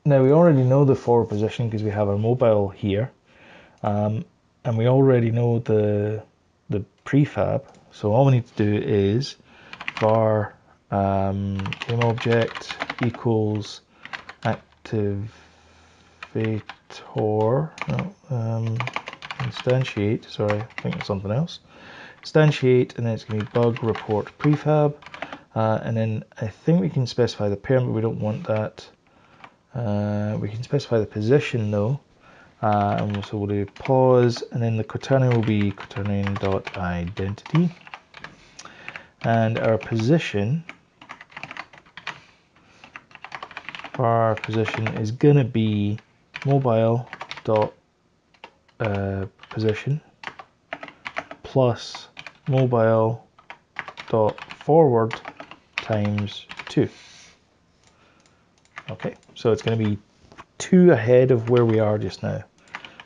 Speaker 1: Now we already know the forward position because we have our mobile here, and we already know the prefab. So all we need to do is var game object equals activator, instantiate. Sorry, I think it's something else. Instantiate, and then it's going to be bug report prefab, and then I think we can specify the parent, but we don't want that. We can specify the position though, and so we'll do pause, and then the quaternion will be quaternion.identity, and our position is gonna be mobile dot position plus mobile dot forward times 2. Okay, so it's going to be 2 ahead of where we are just now.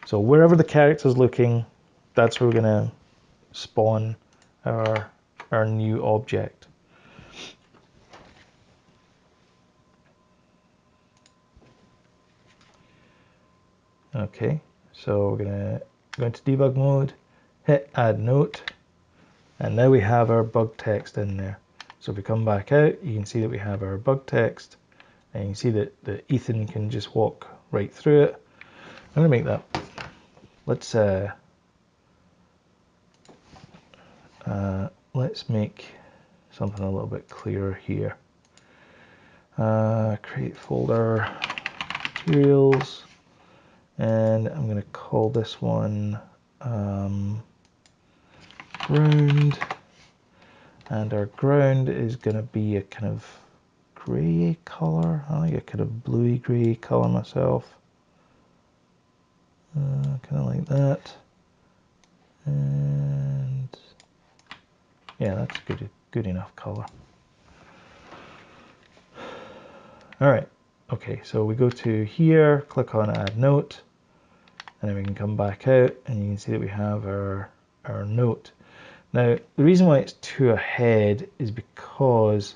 Speaker 1: So wherever the character's looking, that's where we're going to spawn our new object. Okay, so we're going to go into debug mode, hit add note, and now we have our bug text in there. So if we come back out, you can see that we have our bug text, and you can see that Ethan can just walk right through it. I'm going to make that, let's make something a little bit clearer here. Create folder, materials, and I'm going to call this one ground, and our ground is going to be a kind of grey color. I like a kind of bluey grey color myself. Kind of like that, and yeah, that's good enough color. All right, okay, so we go to here, click on add note, and then we can come back out, and you can see that we have our note. Now the reason why it's 2 ahead is because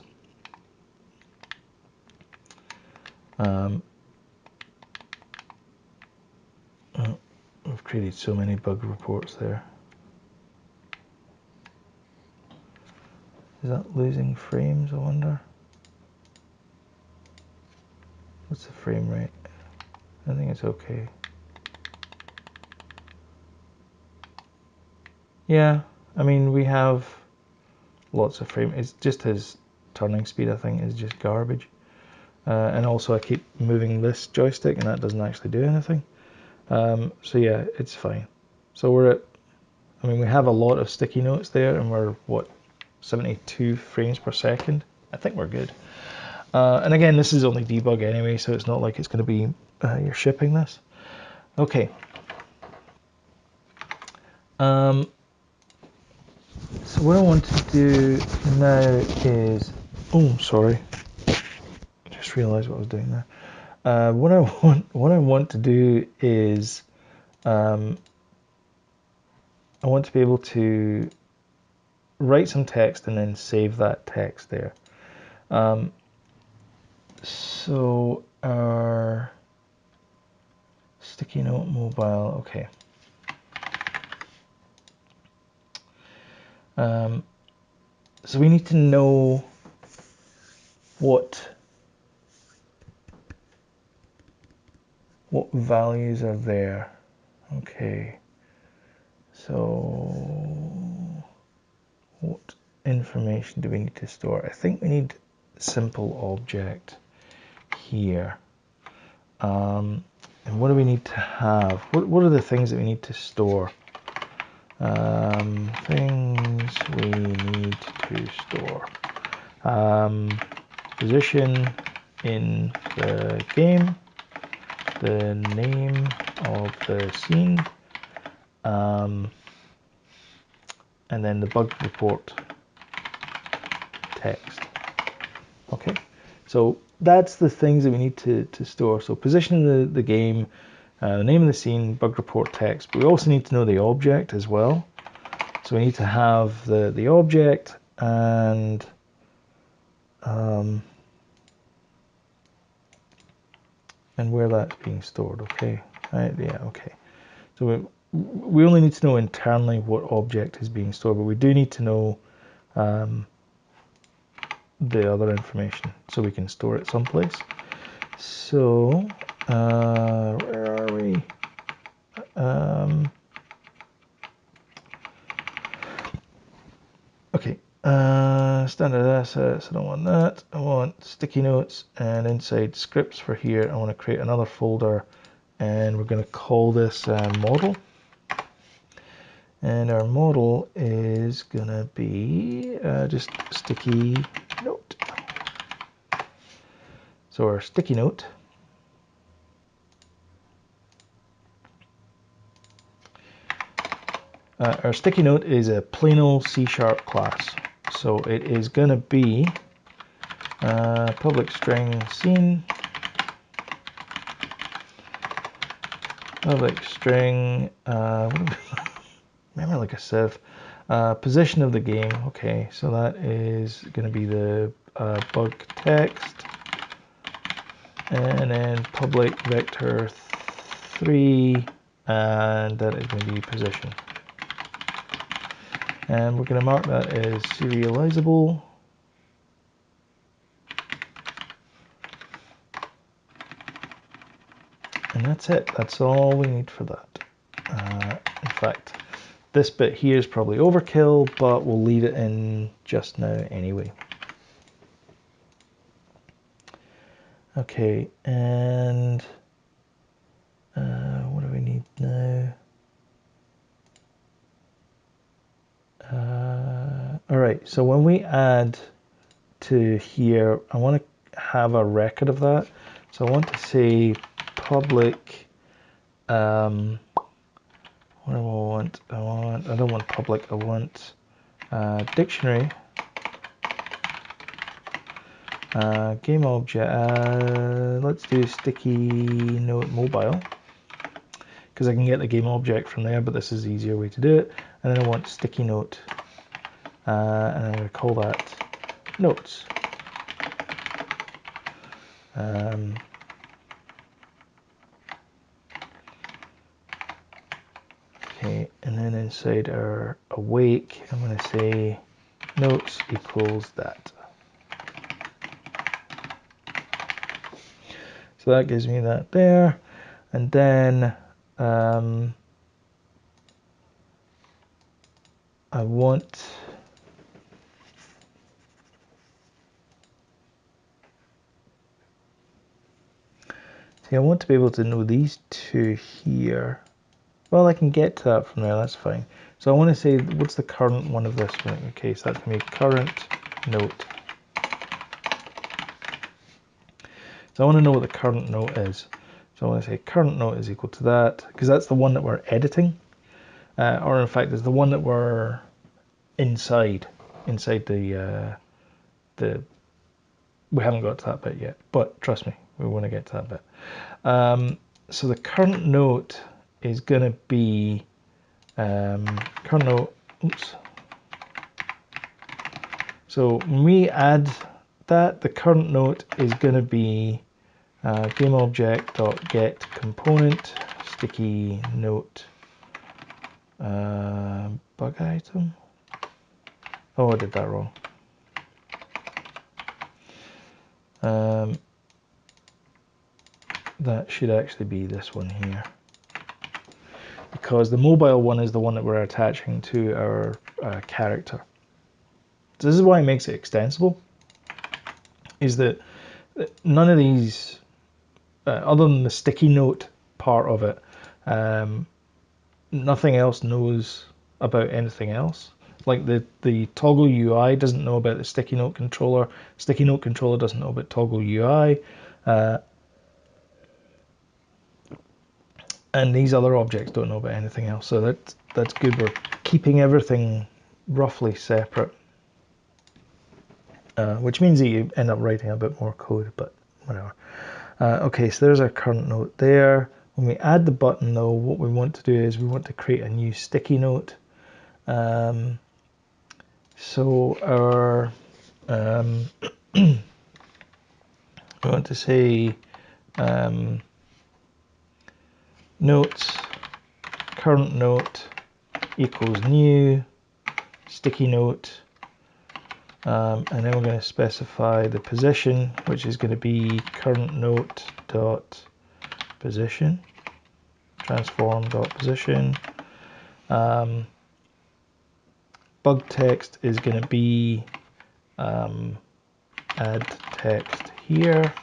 Speaker 1: we've created so many bug reports there. Is that losing frames, I wonder? What's the frame rate? I think it's okay. Yeah, I mean, we have lots of frame. It's just his turning speed, I think, is just garbage. And also I keep moving this joystick and that doesn't actually do anything. So yeah, it's fine. So we're at, I mean, we have a lot of sticky notes there and we're, what, 72 frames per second? I think we're good. And again, this is only debug anyway, so it's not like it's going to be, you're shipping this. Okay. So what I want to do now is, oh, sorry. Just realized what I was doing there. What I want to do is, I want to be able to write some text and then save that text there. So our sticky note mobile, okay. So we need to know what values are there. Okay. So what information do we need to store? I think we need simple object here. And what do we need to have? What are the things that we need to store? Things we need to store. Position in the game, the name of the scene, and then the bug report text. Okay, so that's the things that we need to store. So position in the game, the name of the scene, bug report text, but we also need to know the object as well. So we need to have the object and where that's being stored. Okay, right, yeah, okay. So we only need to know internally what object is being stored, but we do need to know the other information so we can store it someplace. So where are we? Okay, standard assets, I don't want that. I want sticky notes, and inside scripts for here, I want to create another folder, and we're going to call this model. And our model is going to be just sticky note. So our sticky note is a plain old C# class. So it is going to be public string scene, public string, remember like a sieve, position of the game. Okay, so that is going to be the bug text, and then public vector 3, and that is going to be position. And we're going to mark that as serializable. And that's it. That's all we need for that. In fact, this bit here is probably overkill, but we'll leave it in just now anyway. Okay, and what do we need now? All right, so when we add to here, I want to have a record of that. So I want to say public, what do I want? I don't want public, I want dictionary, game object, let's do sticky note mobile, because I can get the game object from there, but this is the easier way to do it. And then I want sticky note, and I'm going to call that notes. Okay, and then inside our awake, I'm going to say notes equals that. So that gives me that there. And then I want to be able to know these two here. Well, I can get to that from there, that's fine. So I want to say, what's the current one of this one? Okay, so that's going to be current note. So I want to know what the current note is. So I want to say current note is equal to that, because that's the one that we're editing. Or in fact, it's the one that we're inside the, we haven't got to that bit yet, but trust me, we want to get to that bit. So the current note is going to be current note, oops. So when we add that, the current note is going to be GameObject.get component sticky note bug item. Oh, I did that wrong. That should actually be this one here, because the mobile one is the one that we're attaching to our character. So this is why it makes it extensible, is that none of these, other than the sticky note part of it, nothing else knows about anything else. Like the toggle UI doesn't know about the sticky note controller. Sticky note controller doesn't know about toggle UI. And these other objects don't know about anything else. So that's good. We're keeping everything roughly separate. Which means that you end up writing a bit more code, but whatever. Okay, so there's our current note there. When we add the button though, what we want to do is we want to create a new sticky note. So our, we want to say notes, current note equals new sticky note. And then we're going to specify the position, which is going to be current note dot position, transform dot position. Bug text is going to be add text here,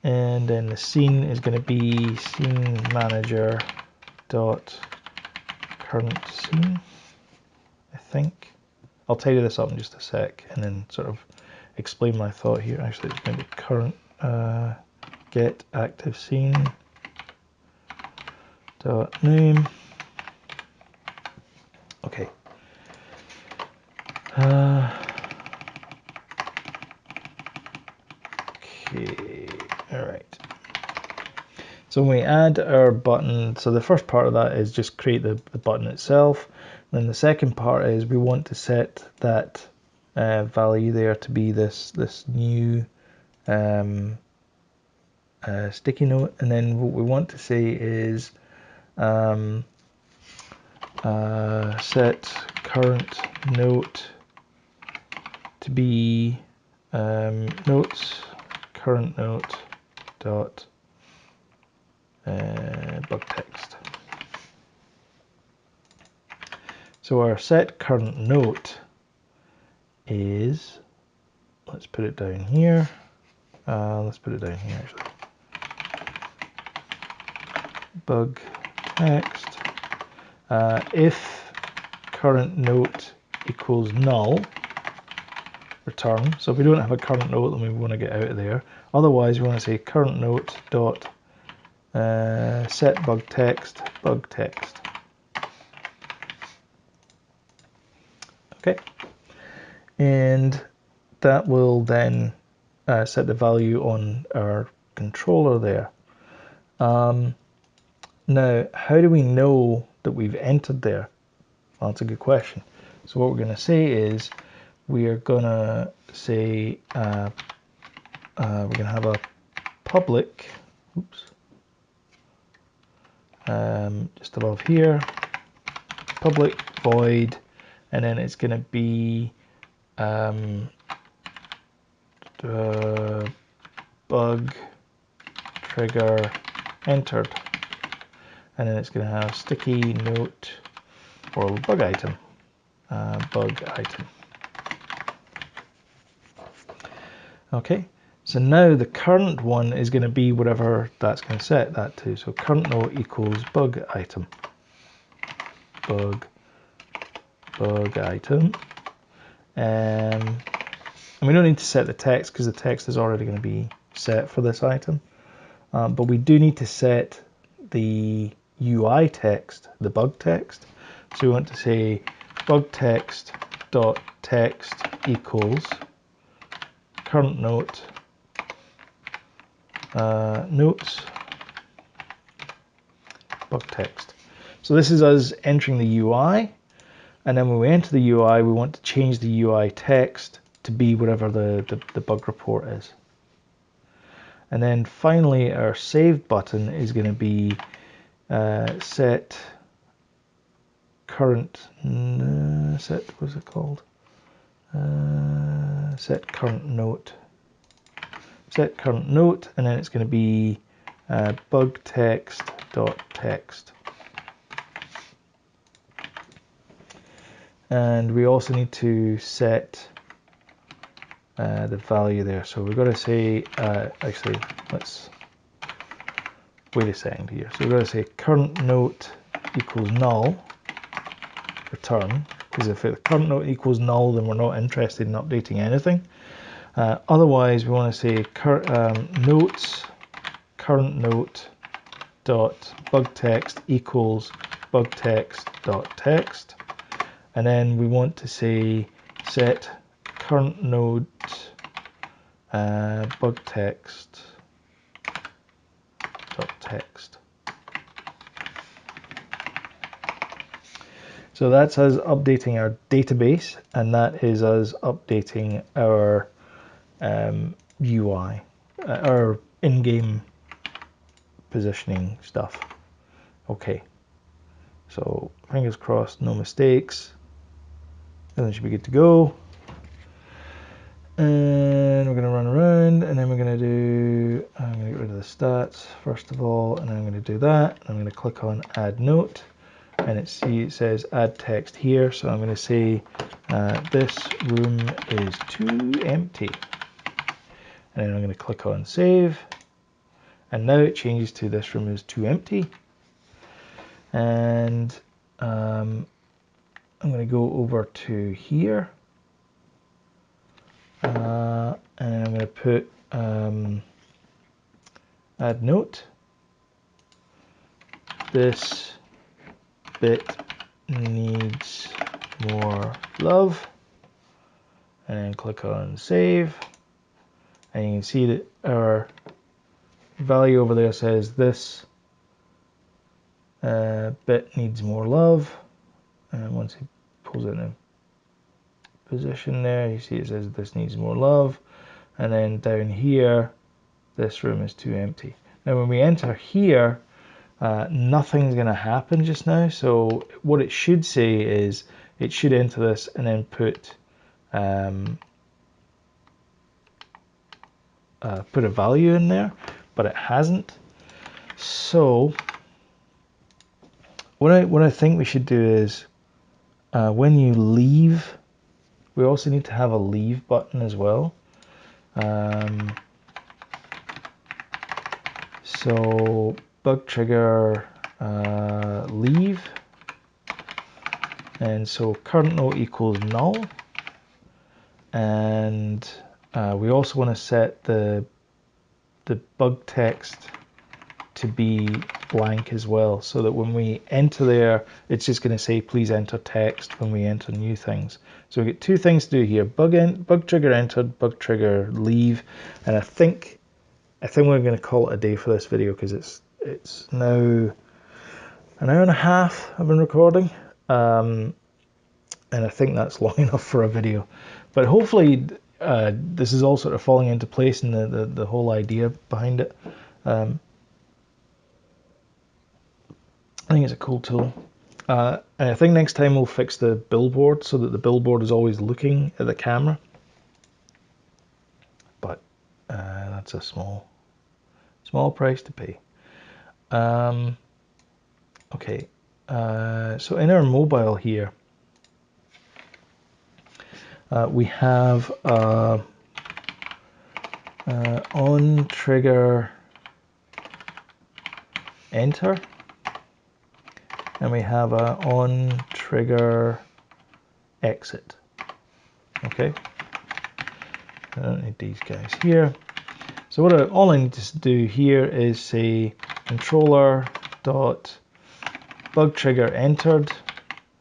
Speaker 1: and then the scene is going to be scene manager dot current scene, I think. I'll tidy this up in just a sec and then sort of explain my thought here. Actually, it's going to be current get active scene dot name. Okay. Okay. All right. So when we add our button, so the first part of that is just create the button itself. Then the second part is we want to set that value there to be this new sticky note. And then what we want to say is set current note to be notes current note dot bug text. So our set current note is, let's put it down here. Let's put it down here actually. Bug text. If current note equals null, return. So if we don't have a current note, then we want to get out of there. Otherwise, we want to say current note dot set bug text bug text. Okay, and that will then set the value on our controller there. Now, how do we know that we've entered there? Well, that's a good question. So what we're going to say is we are going to say we're going to have a public, oops, just above here, public void, and then it's going to be bug trigger entered, and then it's going to have sticky note or bug item. Bug item. Okay, so now the current one is going to be whatever that's going to set that to. So current note equals bug item. Bug item. And we don't need to set the text because the text is already going to be set for this item. But we do need to set the UI text, the bug text. So we want to say bug text dot text equals current note notes bug text. So this is us entering the UI, and then when we enter the UI, we want to change the UI text to be whatever the bug report is. And then finally, our save button is going to be set current, what's it called? Set current note. Set current note, and then it's going to be bug text dot text. And we also need to set the value there. So we've got to say, actually, let's wait a second here. So we've got to say current note equals null, return, because if the current note equals null, then we're not interested in updating anything. Otherwise, we want to say notes current note dot bug text equals bug text dot text, and then we want to say set current node bug text dot text. So that's us updating our database, and that is us updating our UI, our in-game positioning stuff. Okay, so fingers crossed, no mistakes. Everything should be good to go. And we're going to run around, and then we're going to do, I'm going to get rid of the stats first of all, and then I'm going to do that. I'm going to click on add note, and it says add text here. So I'm going to say this room is too empty. And then I'm going to click on save, and now it changes to this room is too empty. And I'm going to go over to here, and I'm going to put add note. This bit needs more love, and then click on save. And you can see that our value over there says this bit needs more love. And once he pulls it in a position there, you see it says this needs more love. And then down here, this room is too empty. Now when we enter here, nothing's going to happen just now. So what it should say is it should enter this and then put a value in there, but it hasn't. So what I think we should do is when you leave, we also need to have a leave button as well. So bug trigger leave, and so current note equals null, and we also want to set the bug text to be blank as well, so that when we enter there, it's just going to say please enter text when we enter new things. So we get two things to do here: bug trigger entered, bug trigger leave, and I think we're going to call it a day for this video because it's now an hour and a half I've been recording, and I think that's long enough for a video. But hopefully this is all sort of falling into place and the whole idea behind it. I think it's a cool tool. And I think next time we'll fix the billboard so that the billboard is always looking at the camera. But That's a small price to pay. Okay, so in our mobile here, we have on trigger enter, and we have a on trigger exit. Okay, I don't need these guys here. So all I need to do here is say controller dot bug trigger entered,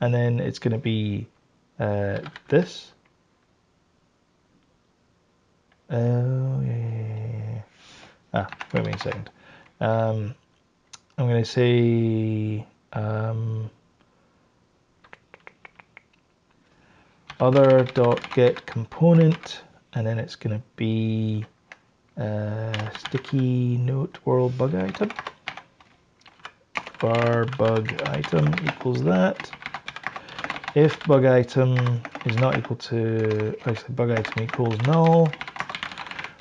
Speaker 1: and then it's going to be this. Oh yeah. Wait a second. I'm going to say other dot get component, and then it's going to be sticky note world bug item. Bar bug item equals that. If bug item is not equal to, actually bug item equals null,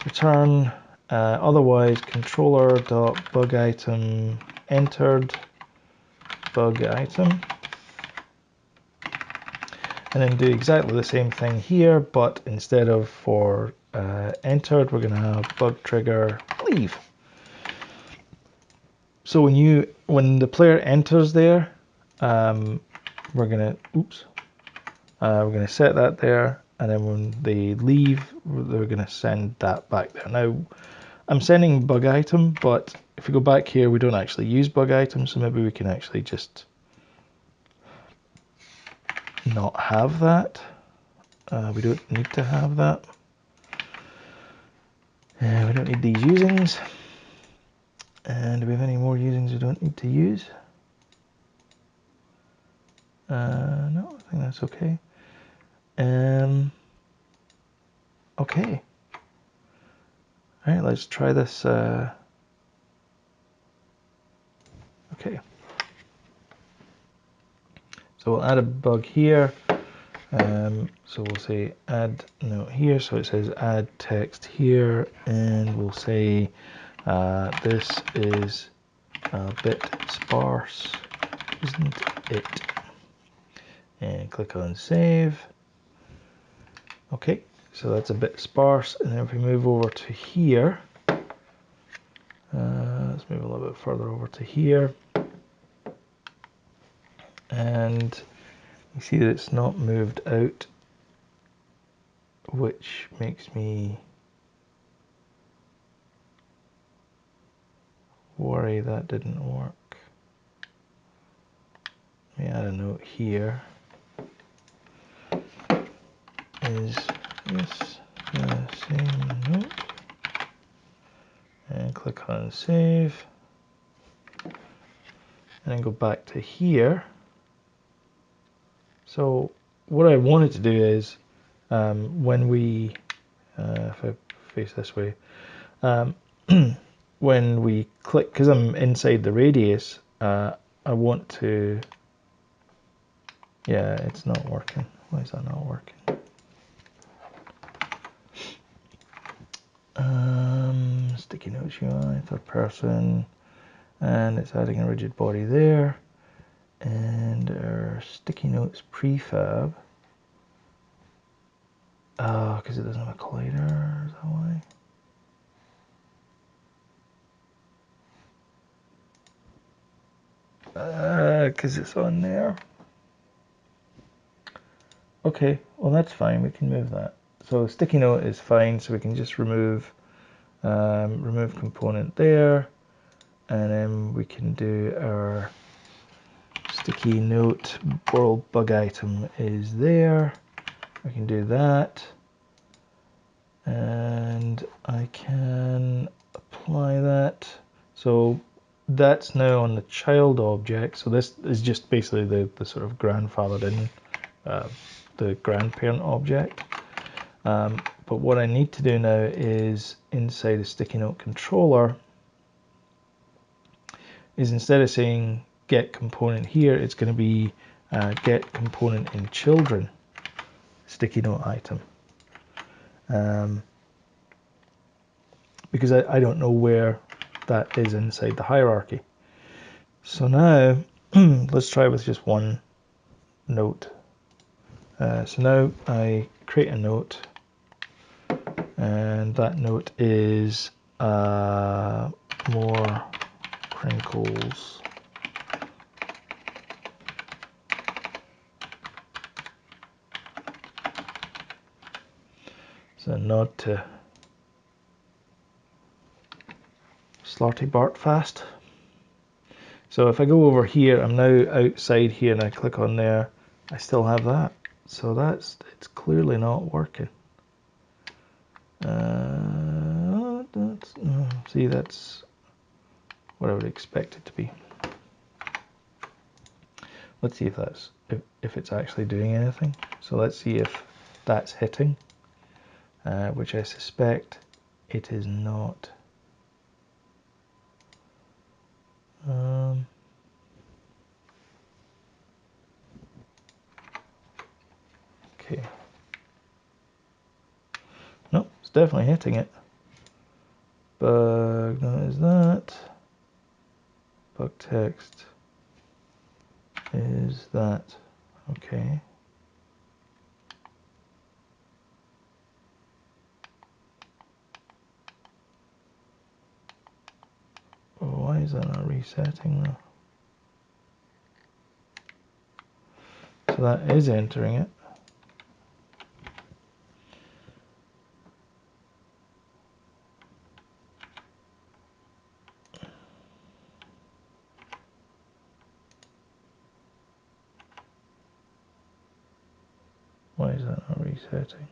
Speaker 1: return otherwise controller dot bug item entered bug item, and then do exactly the same thing here, but instead of for entered, we're going to have bug trigger leave. So when the player enters there, we're gonna set that there, and then when they leave, they're gonna send that back there. Now, I'm sending bug item, but if we go back here, we don't actually use bug item, so maybe we can actually just not have that. We don't need to have that. We don't need these usings. And do we have any more usings we don't need to use? No, I think that's okay. Okay. All right, let's try this. Okay. So we'll add a bug here. So we'll say add note here. So it says add text here, and we'll say this is a bit sparse, isn't it? And click on save. Okay, so that's a bit sparse. And then if we move over to here, let's move a little bit further over to here. And you see that it's not moved out, which makes me worry that didn't work. Let me add a note here. Is this the same note? And click on save. And then go back to here. So what I wanted to do is when we, if I face this way, when we click, because I'm inside the radius, I want to, yeah, it's not working. Why is that not working? Sticky notes UI, third person, and it's adding a rigid body there. And our sticky notes prefab, because it doesn't have a collider, is that why? Because it's on there. Okay, well that's fine, we can move that. So sticky note is fine, so we can just remove component there, and then we can do our sticky note world bug item is there. I can do that, and I can apply that. So that's now on the child object. So this is just basically the sort of grandfathered in, the grandparent object. But what I need to do now is inside a sticky note controller is instead of saying get component here, it's going to be get component in children sticky note item. because I don't know where that is inside the hierarchy. So now let's try with just one note. So now I create a note, and that note is more crinkles. It's a nod to Slarty Bartfast. So if I go over here, I'm now outside here and I click on there, I still have that. So it's clearly not working. See, that's what I would expect it to be. Let's see if it's actually doing anything. So let's see if that's hitting, which I suspect it is not. Okay. No, it's definitely hitting it. Bug, no, is that. Bug text is that. Okay. Oh, why is that not resetting though? So that is entering it. Why is that not resetting?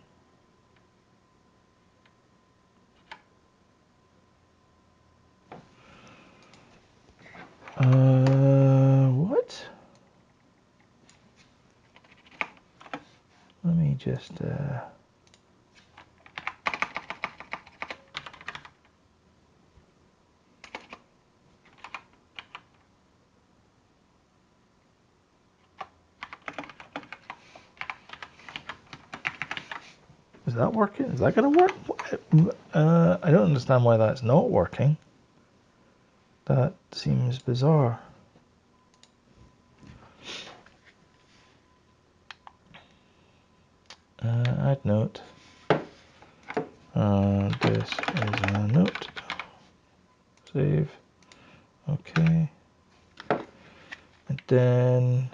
Speaker 1: What? Let me just is that working? Is that going to work? I don't understand why that's not working. That seems bizarre. Add note. This is a note. Save. Okay. And then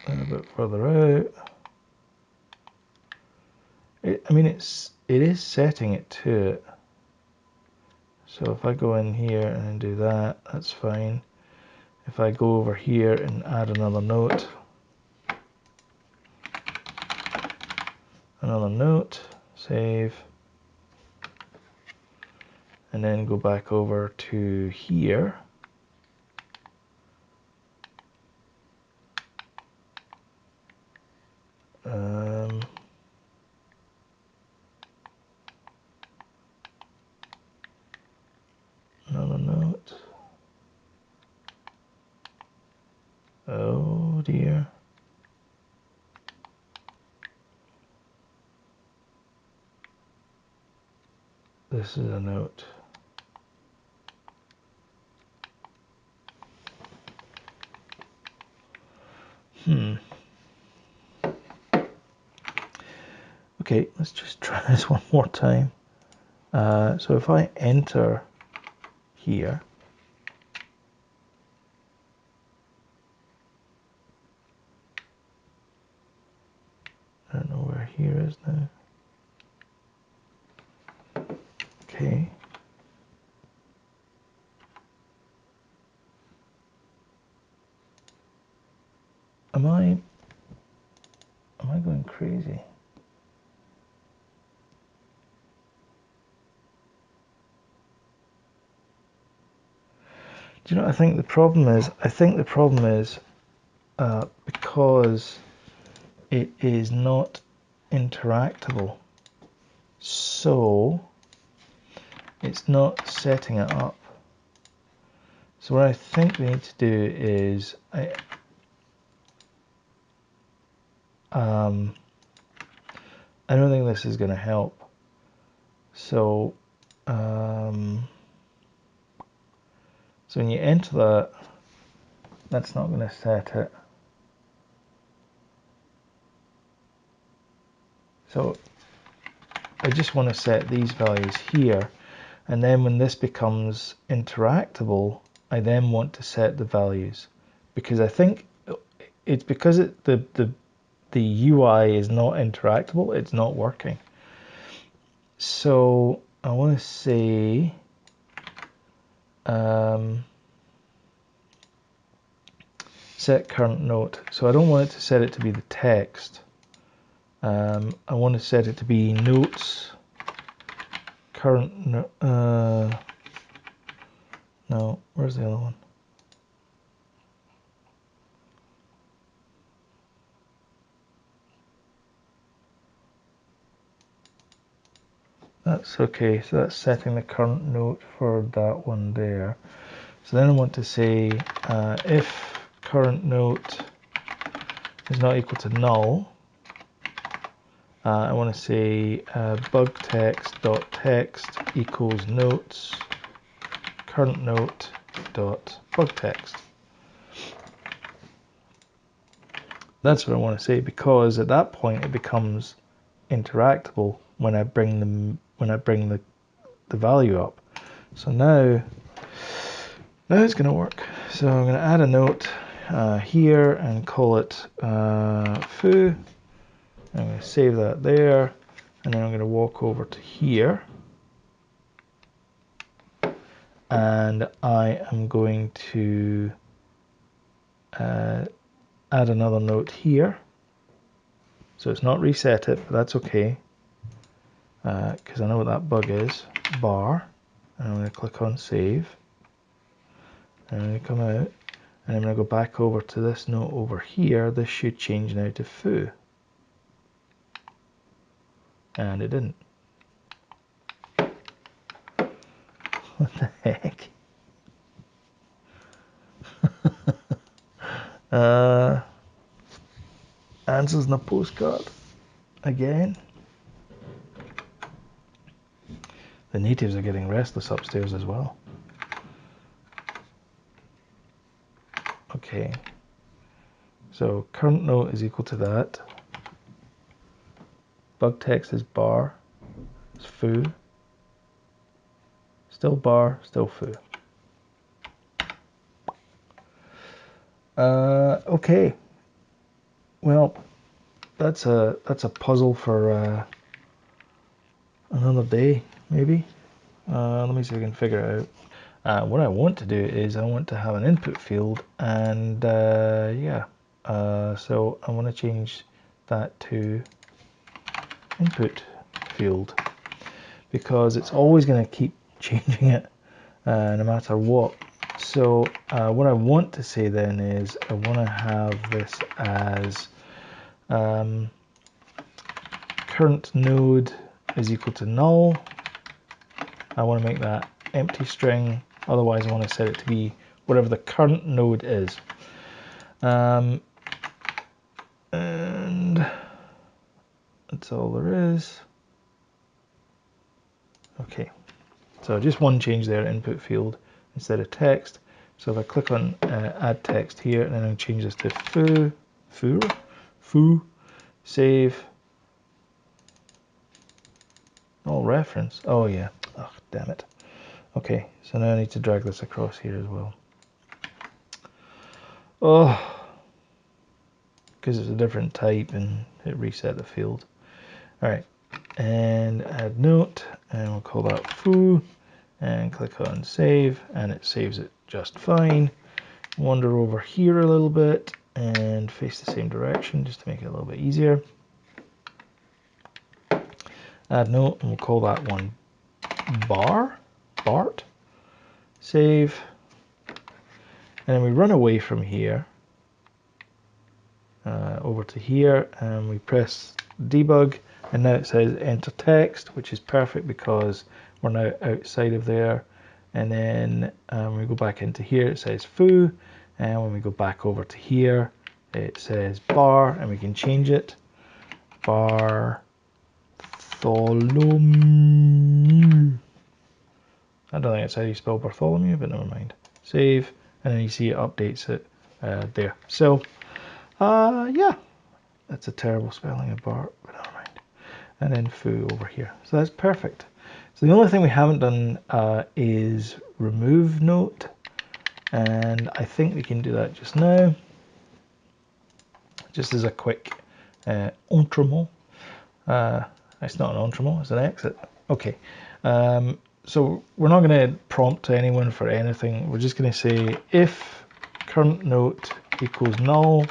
Speaker 1: a bit further out. I mean, it is setting it to it. So if I go in here and do that, that's fine. If I go over here and add another note, save, and then go back over to here. Another note. Oh dear. This is a note. Okay, let's just try this one more time. So if I enter here, I don't know where here is now. Okay. Am I going crazy? Do you know what I think the problem is? I think the problem is because it is not interactable. So it's not setting it up. So what I think we need to do is I don't think this is going to help. So So when you enter that, that's not going to set it. So I just want to set these values here, and then when this becomes interactable, I then want to set the values, because I think it's because the UI is not interactable, it's not working. So I want to say set current note. So I don't want it to set it to be the text. I want to set it to be notes current no, where's the other one? That's okay, so that's setting the current note for that one there. So then I want to say if current note is not equal to null, I want to say bug text equals notes current note dot bug text. That's what I want to say, because at that point it becomes interactable when I bring the value up. So now it's going to work. So I'm going to add a note here and call it foo. I'm going to save that there, and then I'm going to walk over to here, and I am going to add another note here. So it's not reset it, but that's okay, because I know what that bug is, bar, and I'm going to click on save, and I'm going to come out, and I'm going to go back over to this note over here. This should change now to foo, and it didn't. What the heck? Answers in a postcard again. The natives are getting restless upstairs as well. Okay, so current note is equal to that. Bug text is bar, it's foo. Still bar, still foo. Okay. Well, that's a puzzle for another day, maybe. Let me see if I can figure it out. What I want to do is I want to have an input field, and yeah. So I want to change that to input field, because it's always going to keep changing it no matter what. So what I want to say then is I want to have this as current node is equal to null. I want to make that empty string, otherwise I want to set it to be whatever the current node is. And that's all there is. Okay, so just one change there, input field instead of text. So if I click on add text here, and then I'll change this to foo, save, all reference. Oh yeah, oh damn it. Okay, so now I need to drag this across here as well. Oh, because it's a different type and it reset the field. All right, and add note, and we'll call that foo, and click on save, and it saves it just fine. Wander over here a little bit and face the same direction just to make it a little bit easier. Add note, and we'll call that one Bart. Save, and then we run away from here over to here, and we press debug, and now it says enter text, which is perfect because we're now outside of there. And then when we go back into here, it says foo, and when we go back over to here, it says bar, and we can change it. Bartholomew. I don't think it's how you spell Bartholomew, but never mind. Save, and then you see it updates it there. So, yeah, that's a terrible spelling of Bart, but never mind. And then foo over here. So that's perfect. So the only thing we haven't done is remove note, and I think we can do that just now, just as a quick entremot. It's not an entremot, it's an exit. Okay, so we're not going to prompt anyone for anything. We're just going to say if current note equals null,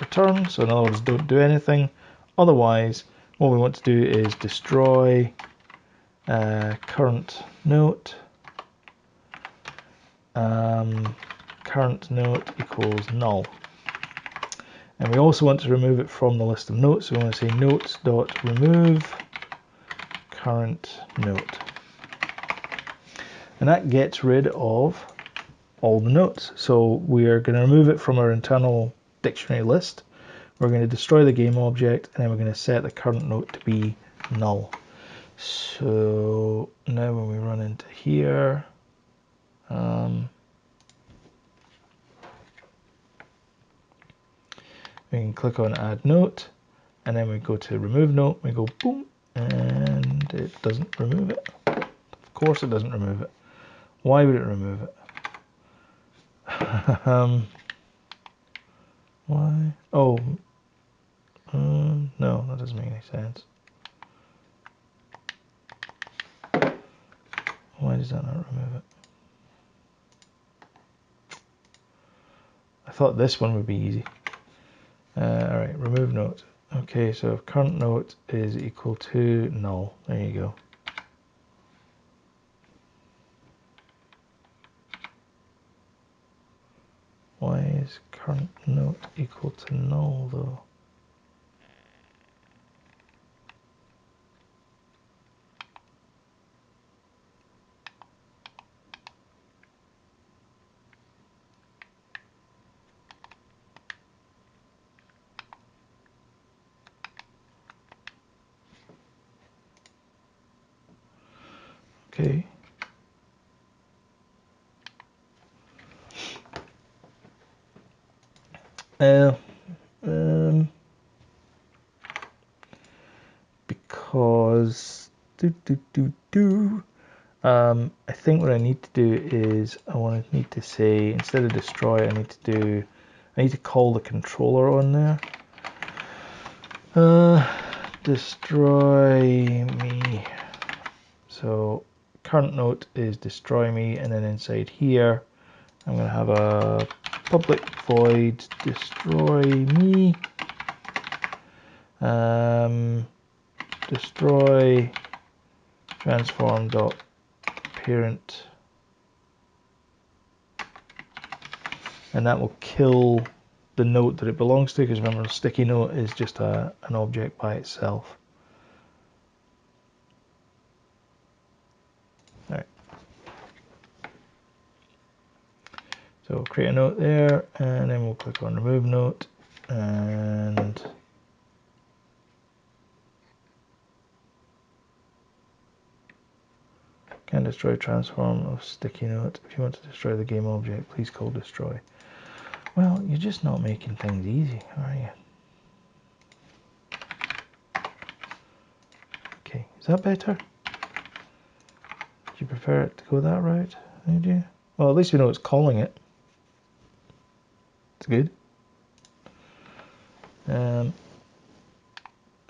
Speaker 1: return. So in other words, don't do anything. Otherwise, what we want to do is destroy current note. Current note equals null. And we also want to remove it from the list of notes. So we want to say notes.remove current note. And that gets rid of all the notes. So we are going to remove it from our internal dictionary list. We're going to destroy the game object, and then we're going to set the current note to be null. So now when we run into here, we can click on add note, and then we go to remove note, we go boom, and it doesn't remove it. Of course it doesn't remove it. Why would it remove it? Why? Oh, no, that doesn't make any sense. Why does that not remove it? I thought this one would be easy. Alright, remove note. Okay, so if current note is equal to null, there you go. Why is current note equal to null though? Okay. Because I think what I need to do is I need to say, instead of destroy, I need to call the controller on there. Destroy me. So current note is destroy me, and then inside here I'm going to have a public void destroy me. Destroy transform dot parent, and that will kill the note that it belongs to, because remember, a sticky note is just an object by itself. All right. So create a note there, and then we'll click on remove note, and can destroy transform of sticky note. If you want to destroy the game object, please call destroy. Well, you're just not making things easy, are you? Okay, is that better? Do you prefer it to go that route? Would you? Well, at least we know it's calling it. It's good.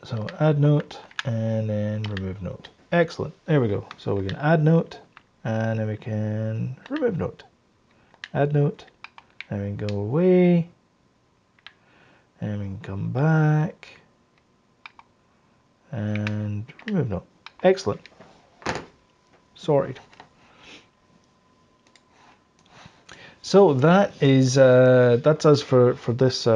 Speaker 1: So add note and then remove note. Excellent. There we go. So we can add note and then we can remove note. Add note, and we can go away, and we can come back and remove note. Excellent. Sorted. So that is that's us for this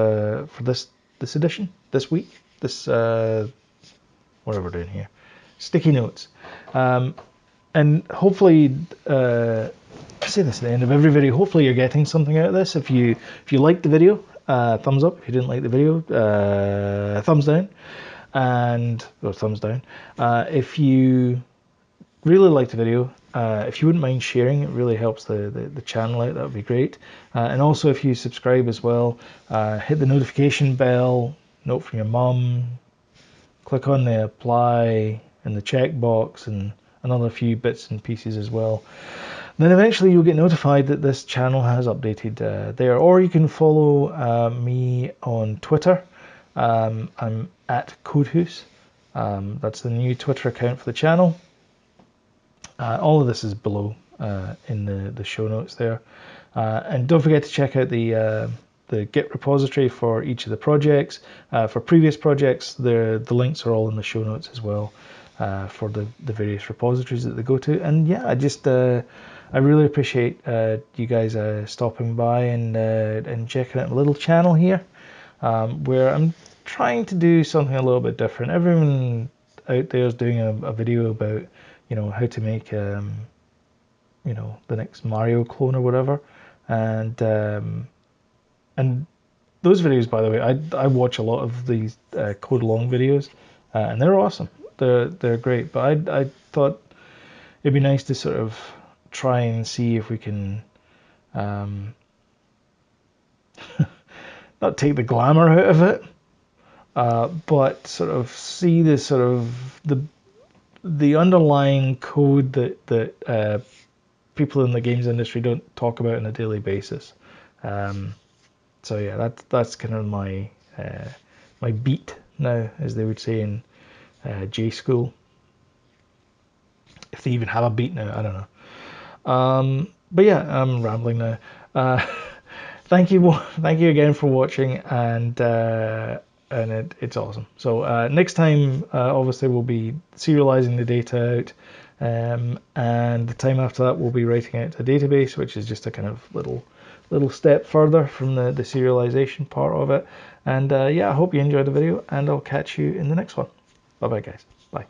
Speaker 1: edition, this week, this what are we doing here? Sticky notes, and hopefully I say this at the end of every video. Hopefully you're getting something out of this. If you liked the video, thumbs up. If you didn't like the video, thumbs down, and or thumbs down. If you really liked the video. If you wouldn't mind sharing, it really helps the channel out. That would be great. And also, if you subscribe as well, hit the notification bell, note from your mum, click on the apply and the checkbox and another few bits and pieces as well. Then eventually you'll get notified that this channel has updated there. Or you can follow me on Twitter. I'm at CodeHouse. That's the new Twitter account for the channel. All of this is below in the show notes there. And don't forget to check out the Git repository for each of the projects. For previous projects, the links are all in the show notes as well for the various repositories that they go to. And yeah, I really appreciate you guys stopping by and checking out a little channel here where I'm trying to do something a little bit different. Everyone out there is doing a video about, how to make, the next Mario clone or whatever. And those videos, by the way, I watch a lot of these code long videos, and they're awesome. They're great. But I thought it'd be nice to sort of try and see if we can not take the glamour out of it, but sort of see the underlying code that people in the games industry don't talk about on a daily basis. So yeah, that's kind of my my beat now, as they would say in J school. If they even have a beat now, I don't know. But yeah, I'm rambling now. Thank you again for watching, and it's awesome. So next time, obviously, we'll be serializing the data out, and the time after that, we'll be writing out a database, which is just a kind of little step further from the serialization part of it. And yeah, I hope you enjoyed the video, and I'll catch you in the next one. Bye bye, guys. Bye.